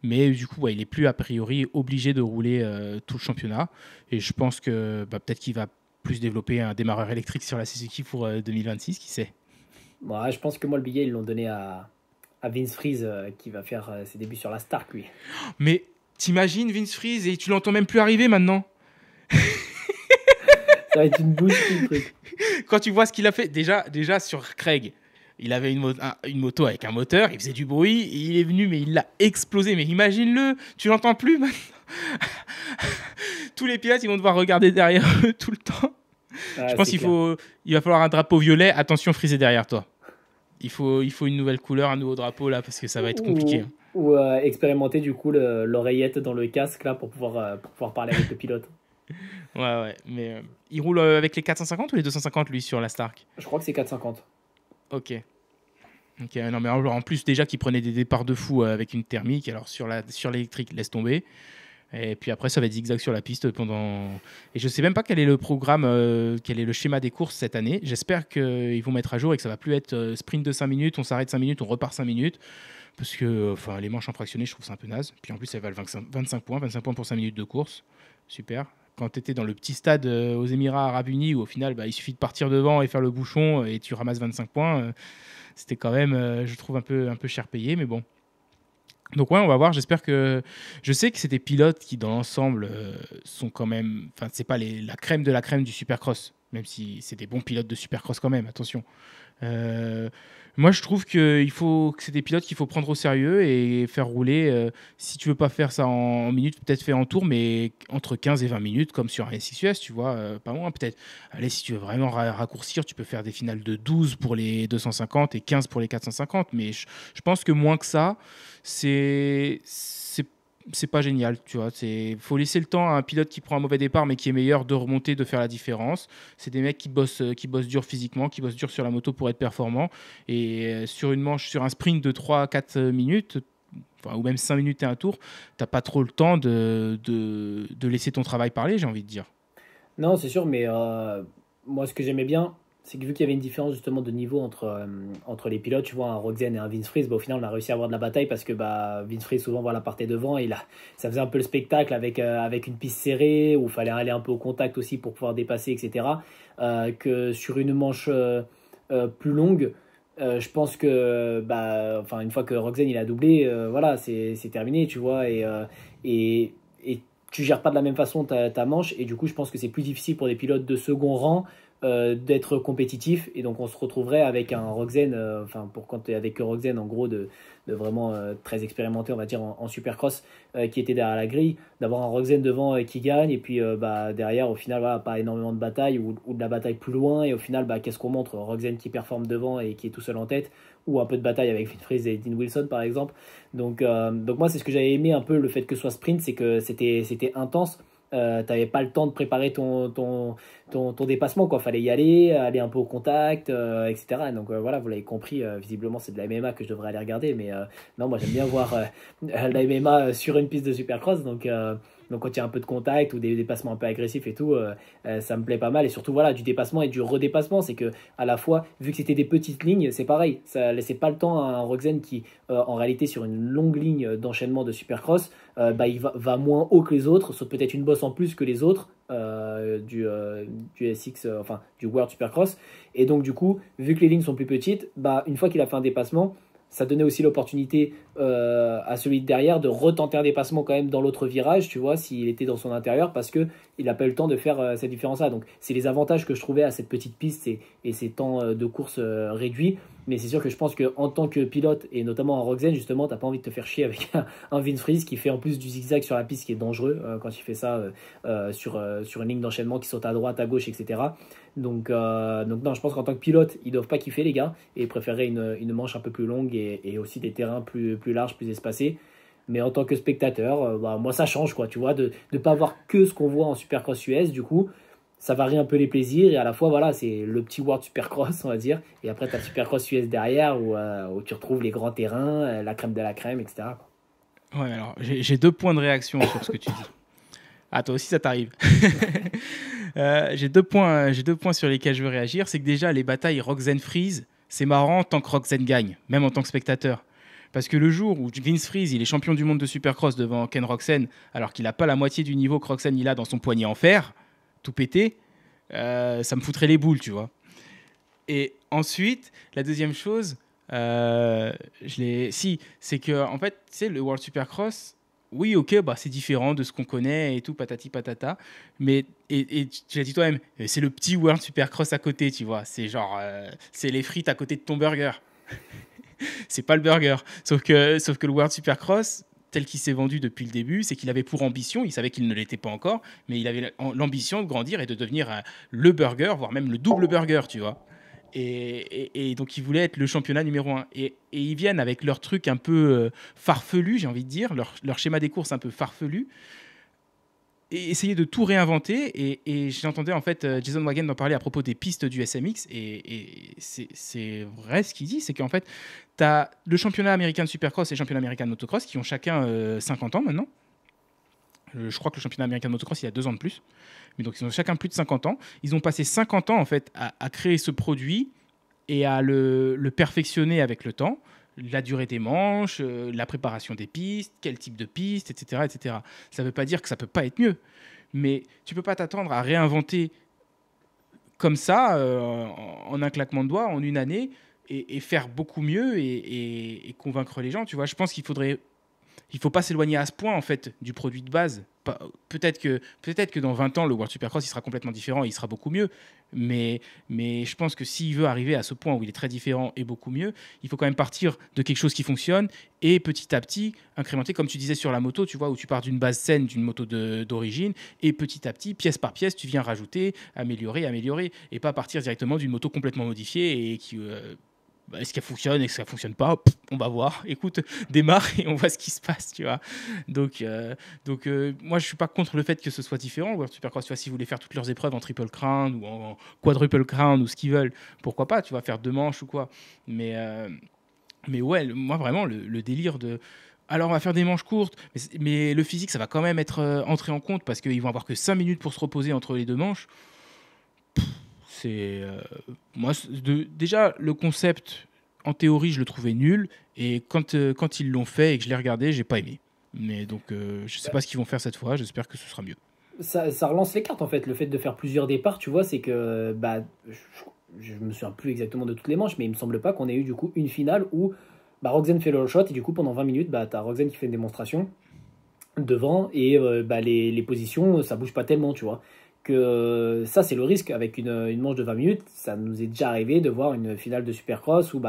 mais du coup, ouais, il est plus a priori obligé de rouler tout le championnat. Et je pense que peut-être qu'il va plus développer un démarreur électrique sur la Suzuki pour 2026, qui sait. Moi, je pense que moi le billet ils l'ont donné à Vince Freeze qui va faire ses débuts sur la Stark lui. Mais t'imagines Vince Freeze et tu l'entends même plus arriver maintenant. Ça va être une boucherie le truc. Quand tu vois ce qu'il a fait, déjà sur Craig, il avait une moto avec un moteur, il faisait du bruit, et il est venu, mais il l'a explosé. Mais imagine-le, tu l'entends plus maintenant. Tous les pilotes, ils vont devoir regarder derrière eux tout le temps. Je Ah, pense c'est clair. il va falloir un drapeau violet. Attention, frisé derrière toi. Il faut une nouvelle couleur, un nouveau drapeau là, parce que ça va être compliqué, hein. Ou expérimenter du coup l'oreillette dans le casque là pour pouvoir parler avec le pilote. Ouais, ouais. Mais il roule avec les 450 ou les 250 lui sur la Stark? Je crois que c'est 450. Ok. Ok, non, mais en plus, déjà qu'il prenait des départs de fou avec une thermique. Alors sur l'électrique, laisse tomber. Et puis après, ça va être zigzag sur la piste pendant. Et je sais même pas quel est le programme, quel est le schéma des courses cette année. J'espère qu'ils vont mettre à jour et que ça va plus être sprint de 5 minutes, on s'arrête 5 minutes, on repart 5 minutes. Parce que enfin, les manches en fractionné, je trouve ça un peu naze. Puis en plus, elles valent 25 points pour 5 minutes de course. Super. Quand tu étais dans le petit stade aux Émirats Arabes Unis, où au final, il suffit de partir devant et faire le bouchon et tu ramasses 25 points, c'était quand même, je trouve, un peu cher payé. Mais bon. Donc ouais, on va voir. J'espère que je sais que c'est des pilotes qui dans l'ensemble sont quand même. Enfin, c'est pas la crème de la crème du Supercross. même si c'est des bons pilotes de Supercross quand même, attention. Euh, Moi, je trouve qu'il faut que c'est des pilotes qu'il faut prendre au sérieux et faire rouler. Si tu veux pas faire ça en minutes, peut-être faire en tour, mais entre 15 et 20 minutes, comme sur un SXUS, tu vois, pas moins peut-être. Allez, si tu veux vraiment raccourcir, tu peux faire des finales de 12 pour les 250 et 15 pour les 450, mais je pense que moins que ça, c'est pas génial, tu vois. C'est faut laisser le temps à un pilote qui prend un mauvais départ mais qui est meilleur de remonter, de faire la différence. C'est des mecs qui bossent dur physiquement, qui bossent dur sur la moto pour être performants. Et sur une manche, sur un sprint de 3 à 4 minutes, enfin, ou même 5 minutes et un tour, t'as pas trop le temps de laisser ton travail parler, j'ai envie de dire. Non, c'est sûr, mais moi, ce que j'aimais bien, c'est que vu qu'il y avait une différence justement de niveau entre les pilotes, tu vois, un Roxen et un Vince Friese, bah, au final, on a réussi à avoir de la bataille parce que bah, Vince Friese, souvent, voilà, partait devant et ça faisait un peu le spectacle avec une piste serrée où il fallait aller un peu au contact aussi pour pouvoir dépasser, etc. Que sur une manche plus longue, je pense que, bah, enfin, une fois que Roxen il a doublé, voilà, c'est terminé, tu vois, et tu gères pas de la même façon ta manche et du coup je pense que c'est plus difficile pour des pilotes de second rang d'être compétitifs et donc on se retrouverait avec un Roxen, enfin pour quand tu es avec Roxen en gros de vraiment très expérimenté on va dire en Supercross qui était derrière la grille, d'avoir un Roxen devant qui gagne et puis bah, derrière au final voilà, pas énormément de bataille ou de la bataille plus loin et au final bah, qu'est-ce qu'on montre, Roxen qui performe devant et qui est tout seul en tête ou un peu de bataille avec Winfried et Dean Wilson par exemple. Donc moi, c'est ce que j'avais aimé un peu le fait que ce soit sprint, c'est que c'était intense. T'avais pas le temps de préparer ton dépassement, quoi. Fallait y aller un peu au contact, etc. Donc voilà, vous l'avez compris, visiblement c'est de la MMA que je devrais aller regarder, mais non, moi j'aime bien voir la MMA sur une piste de supercross, donc quand il y a un peu de contact ou des dépassements un peu agressifs et tout, ça me plaît pas mal. Et surtout, voilà, du dépassement et du redépassement. C'est que à la fois, vu que c'était des petites lignes, c'est pareil. Ça laissait pas le temps à un Roxen qui, en réalité, sur une longue ligne d'enchaînement de supercross, bah, il va moins haut que les autres, sauf peut-être une bosse en plus que les autres du SX, enfin du World Supercross. Et donc, du coup, vu que les lignes sont plus petites, bah, une fois qu'il a fait un dépassement, ça donnait aussi l'opportunité à celui de derrière de retenter un dépassement quand même dans l'autre virage, tu vois, s'il était dans son intérieur, parce que il n'a pas eu le temps de faire cette différence-là. Donc, c'est les avantages que je trouvais à cette petite piste et ces temps de course réduits. Mais c'est sûr que je pense qu'en tant que pilote, et notamment en Roxen, justement, t'as pas envie de te faire chier avec un Vince Friese qui fait en plus du zigzag sur la piste, qui est dangereux quand il fait ça sur une ligne d'enchaînement qui saute à droite, à gauche, etc. Donc non, je pense qu'en tant que pilote, ils doivent pas kiffer les gars et préférer une manche un peu plus longue et aussi des terrains plus larges, plus espacés. Mais en tant que spectateur, bah, moi ça change quoi, tu vois, de ne pas voir que ce qu'on voit en Supercross US, du coup, ça varie un peu les plaisirs et à la fois voilà, c'est le petit World Supercross, on va dire, et après tu as le Supercross US derrière où tu retrouves les grands terrains, la crème de la crème, etc. quoi. Ouais, alors j'ai 2 points de réaction sur ce que tu dis. Ah, toi aussi, ça t'arrive. J'ai 2 points sur lesquels je veux réagir. C'est que déjà, les batailles Roxen-Freeze, c'est marrant tant que Roxen gagne, même en tant que spectateur. Parce que le jour où Vince Freeze, il est champion du monde de Supercross devant Ken Roxen, alors qu'il n'a pas la moitié du niveau que Roxen il a dans son poignet en fer, tout pété, ça me foutrait les boules, tu vois. Et ensuite, la deuxième chose, c'est que en fait, tu sais, le World Supercross, oui, ok, bah c'est différent de ce qu'on connaît et tout, patati patata. Mais et tu l'as dit toi-même, c'est le petit World Supercross à côté, tu vois. C'est genre, c'est les frites à côté de ton burger. C'est pas le burger. Sauf que le World Supercross, tel qu'il s'est vendu depuis le début, c'est qu'il avait pour ambition, il savait qu'il ne l'était pas encore, mais il avait l'ambition de grandir et de devenir le burger, voire même le double burger, tu vois. Et donc ils voulaient être le championnat numéro un. Et ils viennent avec leur truc un peu farfelu, j'ai envie de dire, leur schéma des courses un peu farfelu, et essayer de tout réinventer. Et j'entendais en fait Jason Wagen en parler à propos des pistes du SMX, et c'est vrai ce qu'il dit, c'est qu'en fait, tu as le championnat américain de Supercross et le championnat américain de motocross qui ont chacun 50 ans maintenant. Je crois que le championnat américain de motocross, il y a 2 ans de plus. Mais donc, ils ont chacun plus de 50 ans. Ils ont passé 50 ans, en fait, à créer ce produit et à le perfectionner avec le temps. La durée des manches, la préparation des pistes, quel type de piste, etc. etc. Ça ne veut pas dire que ça ne peut pas être mieux. Mais tu ne peux pas t'attendre à réinventer comme ça, en un claquement de doigts, en une année, et faire beaucoup mieux et convaincre les gens. Tu vois, je pense qu'il faudrait il faut pas s'éloigner à ce point en fait du produit de base. Peut-être que dans 20 ans le World Supercross il sera complètement différent et il sera beaucoup mieux. Mais je pense que s'il veut arriver à ce point où il est très différent et beaucoup mieux, il faut quand même partir de quelque chose qui fonctionne et petit à petit incrémenter, comme tu disais sur la moto, tu vois, où tu pars d'une base saine d'une moto d'origine et petit à petit, pièce par pièce, tu viens rajouter, améliorer et pas partir directement d'une moto complètement modifiée et qui est-ce qu'elle fonctionne, est-ce qu'elle fonctionne pas, on va voir. Écoute, démarre et on voit ce qui se passe, tu vois. Donc, moi, je suis pas contre le fait que ce soit différent. World Supercross, tu vois, s'ils voulaient faire toutes leurs épreuves en triple crown ou en quadruple crown ou ce qu'ils veulent, pourquoi pas, tu vas faire 2 manches ou quoi. Mais ouais, moi, vraiment, le délire de... Alors, on va faire des manches courtes, mais le physique, ça va quand même être entré en compte parce qu'ils vont avoir que 5 minutes pour se reposer entre les 2 manches. C'est moi déjà le concept en théorie je le trouvais nul et quand ils l'ont fait et que je l'ai regardé j'ai pas aimé mais donc je sais pas ce qu'ils vont faire cette fois, j'espère que ce sera mieux. Ça relance les cartes en fait, le fait de faire plusieurs départs, tu vois, c'est que je me souviens plus exactement de toutes les manches, mais il me semble pas qu'on ait eu du coup une finale où Roxane fait le shot et du coup pendant 20 minutes, t'as Roxane qui fait une démonstration devant et les positions, ça bouge pas tellement, tu vois. Que ça, c'est le risque avec une manche de 20 minutes. Ça nous est déjà arrivé de voir une finale de Supercross où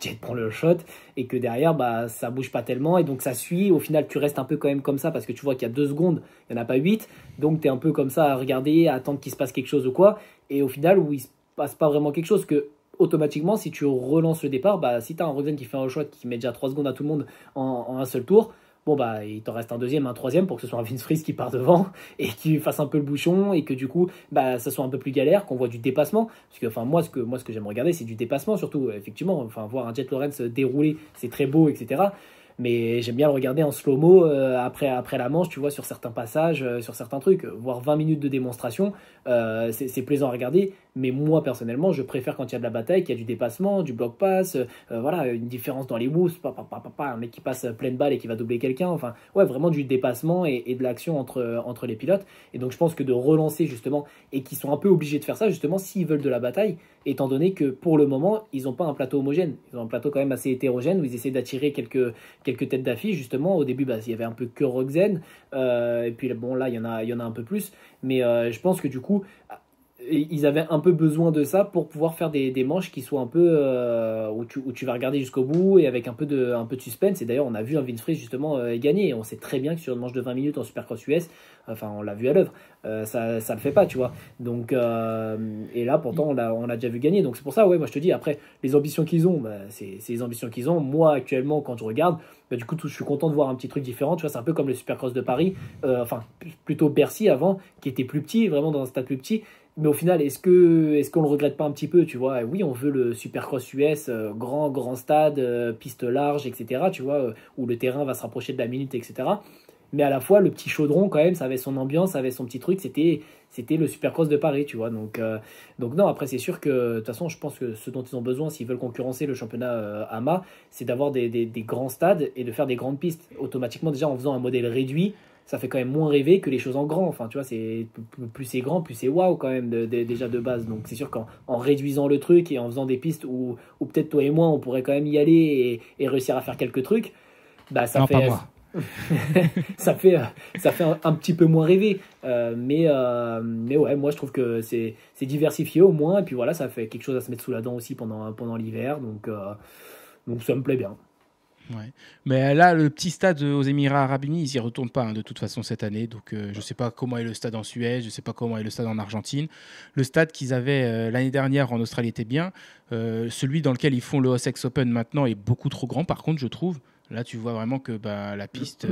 Jet prend le shot et que derrière, ça bouge pas tellement et donc ça suit. Au final, tu restes un peu quand même comme ça parce que tu vois qu'il y a 2 secondes, il n'y en a pas 8. Donc tu es un peu comme ça à regarder, à attendre qu'il se passe quelque chose ou quoi. Et au final, où il se passe pas vraiment quelque chose, que automatiquement, si tu relances le départ, si tu as un Roxane qui fait un shot qui met déjà 3 secondes à tout le monde en un seul tour, bon il t'en reste un deuxième, un troisième pour que ce soit un Vince Freeze qui part devant et qui fasse un peu le bouchon et que du coup ça soit un peu plus galère, qu'on voit du dépassement parce que moi ce que j'aime regarder c'est du dépassement surtout, effectivement, voir un Jet Lawrence dérouler c'est très beau, etc. Mais j'aime bien le regarder en slow-mo après la manche, tu vois, sur certains passages, sur certains trucs. Voir 20 minutes de démonstration, c'est plaisant à regarder. Mais moi, personnellement, je préfère quand il y a de la bataille, qu'il y a du dépassement, du block pass, voilà, une différence dans les moves, un mec qui passe pleine balle et qui va doubler quelqu'un. Enfin, ouais, vraiment du dépassement et de l'action entre les pilotes. Et donc, je pense que de relancer, justement, et qu'ils sont un peu obligés de faire ça, justement, s'ils veulent de la bataille, étant donné que, pour le moment, ils n'ont pas un plateau homogène. Ils ont un plateau quand même assez hétérogène, où ils essaient d'attirer quelques têtes d'affiche, justement. Au début, il y avait un peu que Roxane, et puis bon, là, il y en a un peu plus. Mais je pense que, du coup, ils avaient un peu besoin de ça pour pouvoir faire des manches qui soient un peu où tu vas regarder jusqu'au bout et avec un peu de suspense. Et d'ailleurs, on a vu un Vince Freeze justement gagner. Et on sait très bien que sur une manche de 20 minutes en Supercross US, enfin, on l'a vu à l'œuvre, ça le fait pas, tu vois. Donc, et là, pourtant, on l'a déjà vu gagner. Donc, c'est pour ça, ouais, moi je te dis, après, les ambitions qu'ils ont, c'est les ambitions qu'ils ont. Moi, actuellement, quand je regarde, du coup, je suis content de voir un petit truc différent. Tu vois, c'est un peu comme le Supercross de Paris, enfin, plutôt Bercy avant, qui était plus petit, vraiment dans un stade plus petit. Mais au final, est-ce qu'on le regrette pas un petit peu, tu vois? Oui, on veut le Supercross US, grand stade, piste large, etc., tu vois, où le terrain va se rapprocher de la minute, etc. Mais à la fois, le petit chaudron, quand même, ça avait son ambiance, ça avait son petit truc, c'était le Supercross de Paris, tu vois. Donc non, après, c'est sûr que, de toute façon, je pense que ce dont ils ont besoin, s'ils veulent concurrencer le championnat AMA, c'est d'avoir des grands stades et de faire des grandes pistes. Automatiquement, déjà, en faisant un modèle réduit, ça fait quand même moins rêver que les choses en grand. Enfin, tu vois, plus c'est grand, plus c'est waouh quand même déjà de base. Donc c'est sûr qu'en réduisant le truc et en faisant des pistes où peut-être toi et moi on pourrait quand même y aller et réussir à faire quelques trucs, ça Non, fait pas moi. ça fait un petit peu moins rêver. Mais ouais, moi je trouve que c'est diversifié au moins et puis voilà, ça fait quelque chose à se mettre sous la dent aussi pendant l'hiver. Donc ça me plaît bien. Ouais. Mais là, le petit stade aux Émirats Arabes Unis, ils n'y retournent pas de toute façon cette année. Donc, je ne sais pas comment est le stade en Suède, je ne sais pas comment est le stade en Argentine. Le stade qu'ils avaient l'année dernière en Australie était bien. Celui dans lequel ils font le Ossex Open maintenant est beaucoup trop grand, par contre, je trouve. Là, tu vois vraiment que la piste,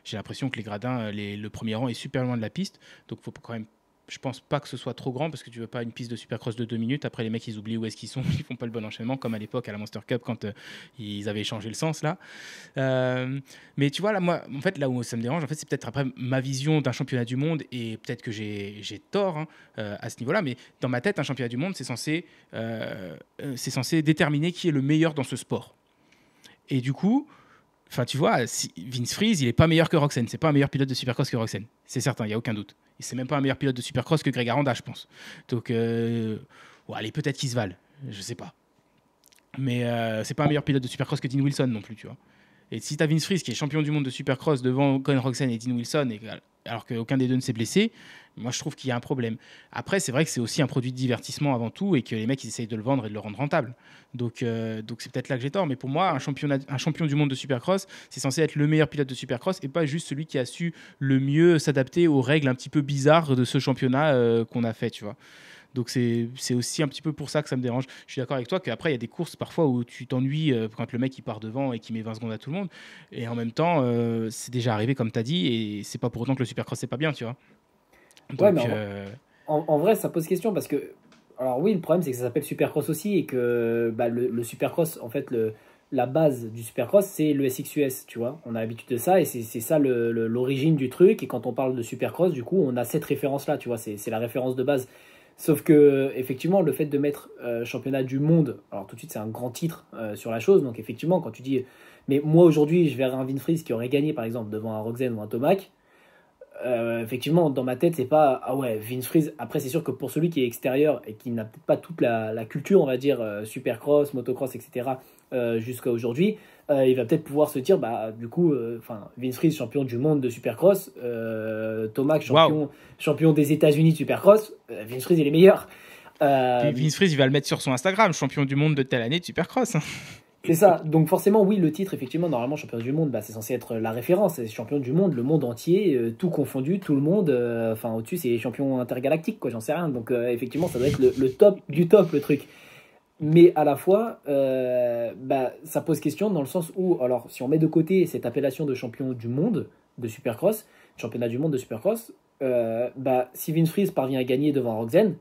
j'ai l'impression que les gradins, le premier rang est super loin de la piste. Donc, il faut quand même. Je pense pas que ce soit trop grand parce que tu veux pas une piste de Supercross de 2 minutes. Après, les mecs, ils oublient où est-ce qu'ils sont. Ils font pas le bon enchaînement comme à l'époque à la Monster Cup quand ils avaient changé le sens là. Mais tu vois, là, moi, en fait, là où ça me dérange, en fait, c'est peut-être après ma vision d'un championnat du monde et peut-être que j'ai tort à ce niveau-là. Mais dans ma tête, un championnat du monde, c'est censé déterminer qui est le meilleur dans ce sport. Et du coup, enfin, tu vois, Vince Freeze, il est pas meilleur que Roxane. C'est pas un meilleur pilote de Supercross que Roxane. C'est certain, il y a aucun doute. Et c'est même pas un meilleur pilote de Supercross que Greg Aranda, je pense. Donc, allez, peut-être qu'ils se valent. Je sais pas. Mais c'est pas un meilleur pilote de Supercross que Dean Wilson non plus, tu vois. Et si tu as Vince Friese qui est champion du monde de Supercross devant Glenn Roxanne et Dean Wilson, alors qu'aucun des deux ne s'est blessé, moi je trouve qu'il y a un problème. Après, c'est vrai que c'est aussi un produit de divertissement avant tout et que les mecs ils essayent de le vendre et de le rendre rentable. Donc c'est peut-être là que j'ai tort. Mais pour moi, un champion du monde de Supercross, c'est censé être le meilleur pilote de Supercross et pas juste celui qui a su le mieux s'adapter aux règles un petit peu bizarres de ce championnat qu'on a fait, tu vois. Donc c'est aussi un petit peu pour ça que ça me dérange. Je suis d'accord avec toi qu'après, il y a des courses parfois où tu t'ennuies quand le mec il part devant et qu'il met 20 secondes à tout le monde. Et en même temps, c'est déjà arrivé comme tu as dit, et c'est pas pour autant que le Supercross c'est pas bien, tu vois. Ouais, Donc, mais en vrai, ça pose question parce que, alors oui, le problème c'est que ça s'appelle Supercross aussi et que bah, le Supercross, en fait, la base du Supercross, c'est le SXUS, tu vois. On a l'habitude de ça et c'est ça l'origine du truc. Et quand on parle de Supercross, du coup, on a cette référence-là, tu vois, c'est la référence de base. Sauf que, effectivement, le fait de mettre championnat du monde, alors tout de suite, c'est un grand titre sur la chose. Donc, effectivement, quand tu dis, mais moi aujourd'hui, je verrais un Winfries qui aurait gagné, par exemple, devant un Roxen ou un Tomac. Effectivement, dans ma tête, c'est pas ah ouais, Vince Friese. Après, c'est sûr que pour celui qui est extérieur et qui n'a peut-être pas toute la culture, on va dire, supercross, motocross, etc., jusqu'à aujourd'hui, il va peut-être pouvoir se dire, bah, du coup, Vince Friese, champion du monde de supercross, Tomac, waouh. champion des États-Unis de supercross, Vince Friese, il est meilleur. Puis Euh, Vince Friese, il va le mettre sur son Instagram, champion du monde de telle année de Supercross. C'est ça. Donc forcément, oui, le titre, effectivement, normalement, champion du monde, bah, c'est censé être la référence. C'est champion du monde, le monde entier, tout confondu, tout le monde. Enfin, au-dessus, c'est champion intergalactique, quoi, j'en sais rien. Donc effectivement, ça doit être le top du top, le truc. Mais à la fois, bah, ça pose question dans le sens où, alors, si on met de côté cette appellation de champion du monde de Supercross, championnat du monde de Supercross, bah, si Vince Friese parvient à gagner devant Roxen,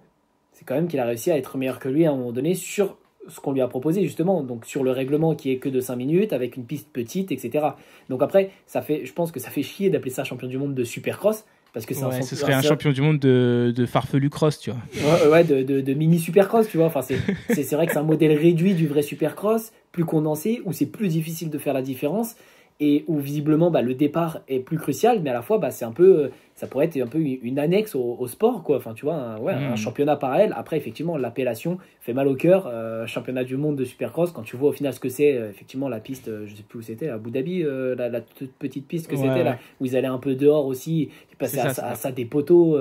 c'est quand même qu'il a réussi à être meilleur que lui à un moment donné sur ce qu'on lui a proposé justement, donc sur le règlement qui est que de 5 minutes, avec une piste petite, etc. Donc après, je pense que ça fait chier d'appeler ça champion du monde de Supercross, parce que Ouais, ce serait un champion du monde de farfelu cross, tu vois. Ouais, de mini supercross, tu vois. Enfin, c'est vrai que c'est un modèle réduit du vrai supercross, plus condensé, où c'est plus difficile de faire la différence et où visiblement bah, le départ est plus crucial, mais à la fois bah, c'est un peu, ça pourrait être un peu une annexe au sport, quoi. Enfin, tu vois, un championnat parallèle. Après, effectivement, l'appellation fait mal au cœur. Championnat du monde de supercross, quand tu vois au final ce que c'est, effectivement, la piste, je sais plus où c'était, à Abu Dhabi, la toute petite piste que c'était, là, où ils allaient un peu dehors aussi, ils passaient à ça des poteaux.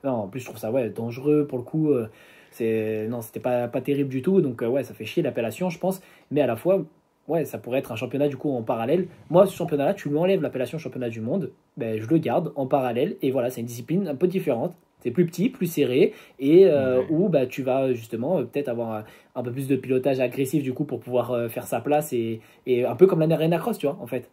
Non, en plus, je trouve ça dangereux pour le coup. Non, c'était pas terrible du tout. Donc, ouais, ça fait chier l'appellation, je pense. Mais à la fois, ouais, ça pourrait être un championnat du coup en parallèle. Moi, ce championnat-là, tu lui enlèves l'appellation championnat du monde, ben, je le garde en parallèle. Et voilà, c'est une discipline un peu différente. C'est plus petit, plus serré, et où bah, tu vas justement peut-être avoir un peu plus de pilotage agressif du coup pour pouvoir faire sa place et un peu comme l'Arena Cross, tu vois, en fait.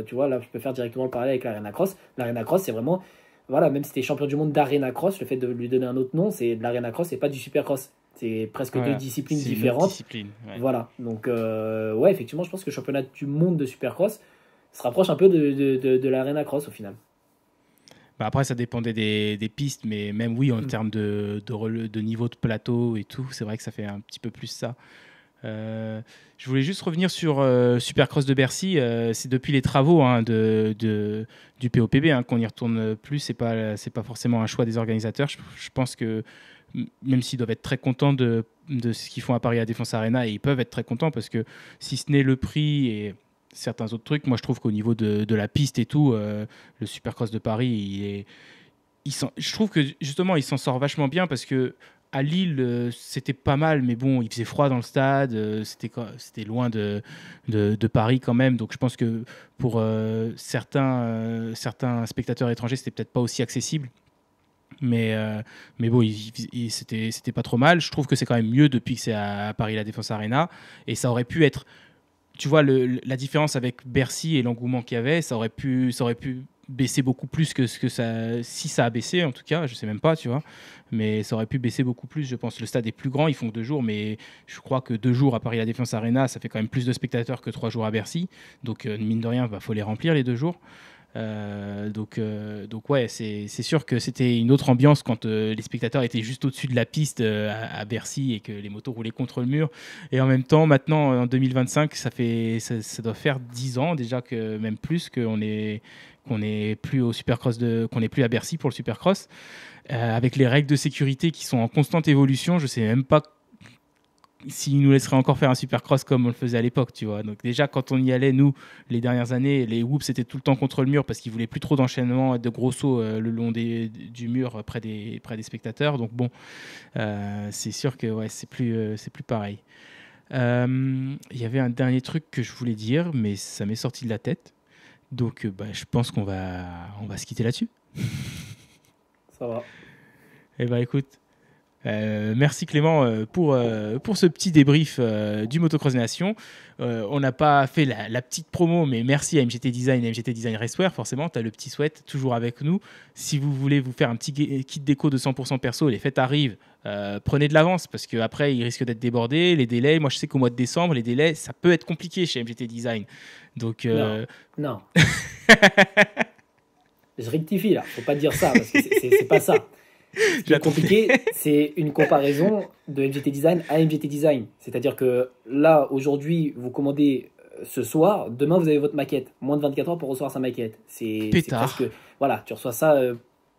Tu vois, là, je peux faire directement le parallèle avec l'Arena Cross. L'Arena Cross, c'est vraiment, voilà, même si tu es champion du monde d'Arena Cross, le fait de lui donner un autre nom, c'est de l'Arena Cross, c'est pas du Supercross. C'est presque deux disciplines différentes. Ouais. Voilà, donc ouais, effectivement, je pense que le championnat du monde de Supercross se rapproche un peu de l'Arena Cross au final. Bah après, ça dépendait des pistes, mais même oui, en termes de niveau de plateau et tout, c'est vrai que ça fait un petit peu plus ça. Je voulais juste revenir sur Supercross de Bercy. C'est depuis les travaux du POPB qu'on y retourne plus. C'est pas forcément un choix des organisateurs. Je pense que même s'ils doivent être très contents de ce qu'ils font à Paris à Défense Arena, et ils peuvent être très contents parce que si ce n'est le prix et certains autres trucs, moi je trouve qu'au niveau de la piste et tout, le Supercross de Paris, je trouve que justement il s'en sort vachement bien parce que à Lille, c'était pas mal, mais bon, il faisait froid dans le stade, c'était loin de Paris quand même, donc je pense que pour certains spectateurs étrangers, c'était peut-être pas aussi accessible. Mais bon, c'était pas trop mal. Je trouve que c'est quand même mieux depuis que c'est à Paris La Défense Arena. Et ça aurait pu être, tu vois, la différence avec Bercy et l'engouement qu'il y avait, ça aurait pu baisser beaucoup plus que ce que ça, si ça a baissé en tout cas, je sais même pas, tu vois, mais ça aurait pu baisser beaucoup plus, je pense. Le stade est plus grand, ils font 2 jours, mais je crois que 2 jours à Paris La Défense Arena, ça fait quand même plus de spectateurs que 3 jours à Bercy, donc mine de rien, faut les remplir les 2 jours. Donc ouais, c'est sûr que c'était une autre ambiance quand les spectateurs étaient juste au-dessus de la piste à Bercy et que les motos roulaient contre le mur. Et en même temps, maintenant, en 2025, ça doit faire 10 ans déjà, que même plus, qu'on est plus au Supercross qu'on n'est plus à Bercy pour le Supercross, avec les règles de sécurité qui sont en constante évolution. Je sais même pas s'ils nous laisseraient encore faire un supercross comme on le faisait à l'époque, tu vois. Donc déjà, quand on y allait, nous, les dernières années, les whoops, c'était tout le temps contre le mur parce qu'ils voulaient plus trop d'enchaînement et de gros sauts le long du mur près des spectateurs. Donc bon, c'est sûr que ouais, c'est plus pareil. Il y avait un dernier truc que je voulais dire, mais ça m'est sorti de la tête. Donc je pense qu'on va se quitter là-dessus. Ça va. Eh ben écoute, merci Clément pour ce petit débrief du Motocross des Nations. On n'a pas fait la petite promo, mais merci à MGT Design et MGT Design Racewear. Forcément, tu as le petit sweat toujours avec nous. Si vous voulez vous faire un petit kit déco de 100% perso, les fêtes arrivent, prenez de l'avance parce qu'après, il risque d'être débordé. Les délais, moi je sais qu'au mois de décembre, les délais, ça peut être compliqué chez MGT Design. Donc, non. Je rectifie là, faut pas dire ça parce que c'est pas ça. Ce qui est compliqué, c'est une comparaison de MGT Design à MGT Design. C'est-à-dire que là, aujourd'hui, vous commandez ce soir, demain, vous avez votre maquette. Moins de 24 heures pour recevoir sa maquette. C'est presque... Voilà, tu reçois ça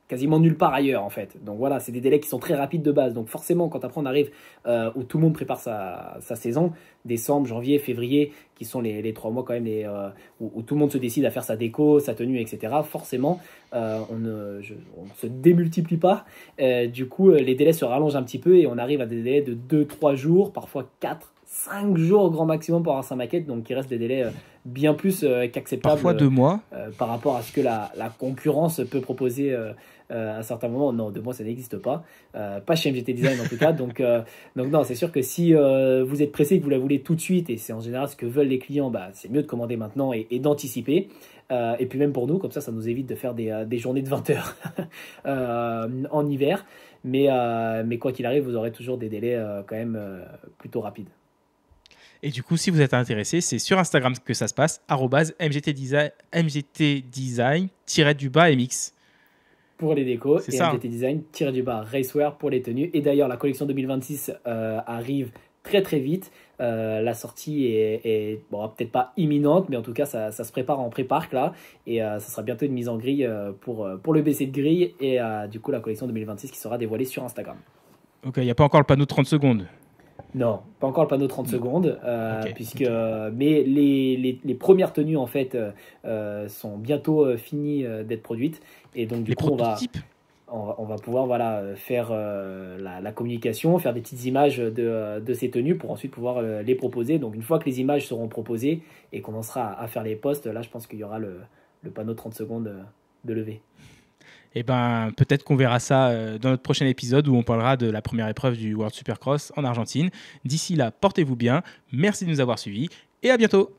quasiment nulle part ailleurs, en fait. Donc voilà, c'est des délais qui sont très rapides de base. Donc forcément, quand après on arrive où tout le monde prépare sa saison, décembre, janvier, février, qui sont les 3 mois quand même où tout le monde se décide à faire sa déco, sa tenue, etc. Forcément, on ne se démultiplie pas. Du coup, les délais se rallongent un petit peu et on arrive à des délais de 2-3 jours, parfois 4-5 jours au grand maximum pour avoir sa maquette. Donc il reste des délais bien plus qu'acceptables. Parfois 2 mois. Par rapport à ce que la concurrence peut proposer à certains moments. Non, 2 mois, ça n'existe pas. Pas chez MGT Design en tout cas. Donc non, c'est sûr que si vous êtes pressé, que vous la voulez tout de suite, et c'est en général ce que veulent les clients, c'est mieux de commander maintenant et d'anticiper. Et puis même pour nous, comme ça nous évite de faire des journées de 20 heures en hiver. Mais quoi qu'il arrive, vous aurez toujours des délais quand même plutôt rapides. Et du coup, si vous êtes intéressé, c'est sur Instagram que ça se passe, @mgtdesign-mx. Pour les décos, c'est et ça. MGT Design-Racewear pour les tenues. Et d'ailleurs, la collection 2026 arrive très très vite. La sortie est bon, peut-être pas imminente, mais en tout cas, ça se prépare en pré-parc là. Et ça sera bientôt une mise en grille pour le BC de grille. Et du coup, la collection 2026 qui sera dévoilée sur Instagram. Ok, il n'y a pas encore le panneau de 30 secondes. Non, pas encore le panneau 30 secondes, Okay. mais les premières tenues en fait sont bientôt finies d'être produites, et donc du les coup on va pouvoir faire la communication, faire des petites images de ces tenues pour ensuite pouvoir les proposer. Donc une fois que les images seront proposées et qu'on commencera à faire les posts, là je pense qu'il y aura le panneau 30 secondes de levé. Eh ben, peut-être qu'on verra ça dans notre prochain épisode où on parlera de la première épreuve du World Supercross en Argentine. D'ici là, portez-vous bien, merci de nous avoir suivis et à bientôt.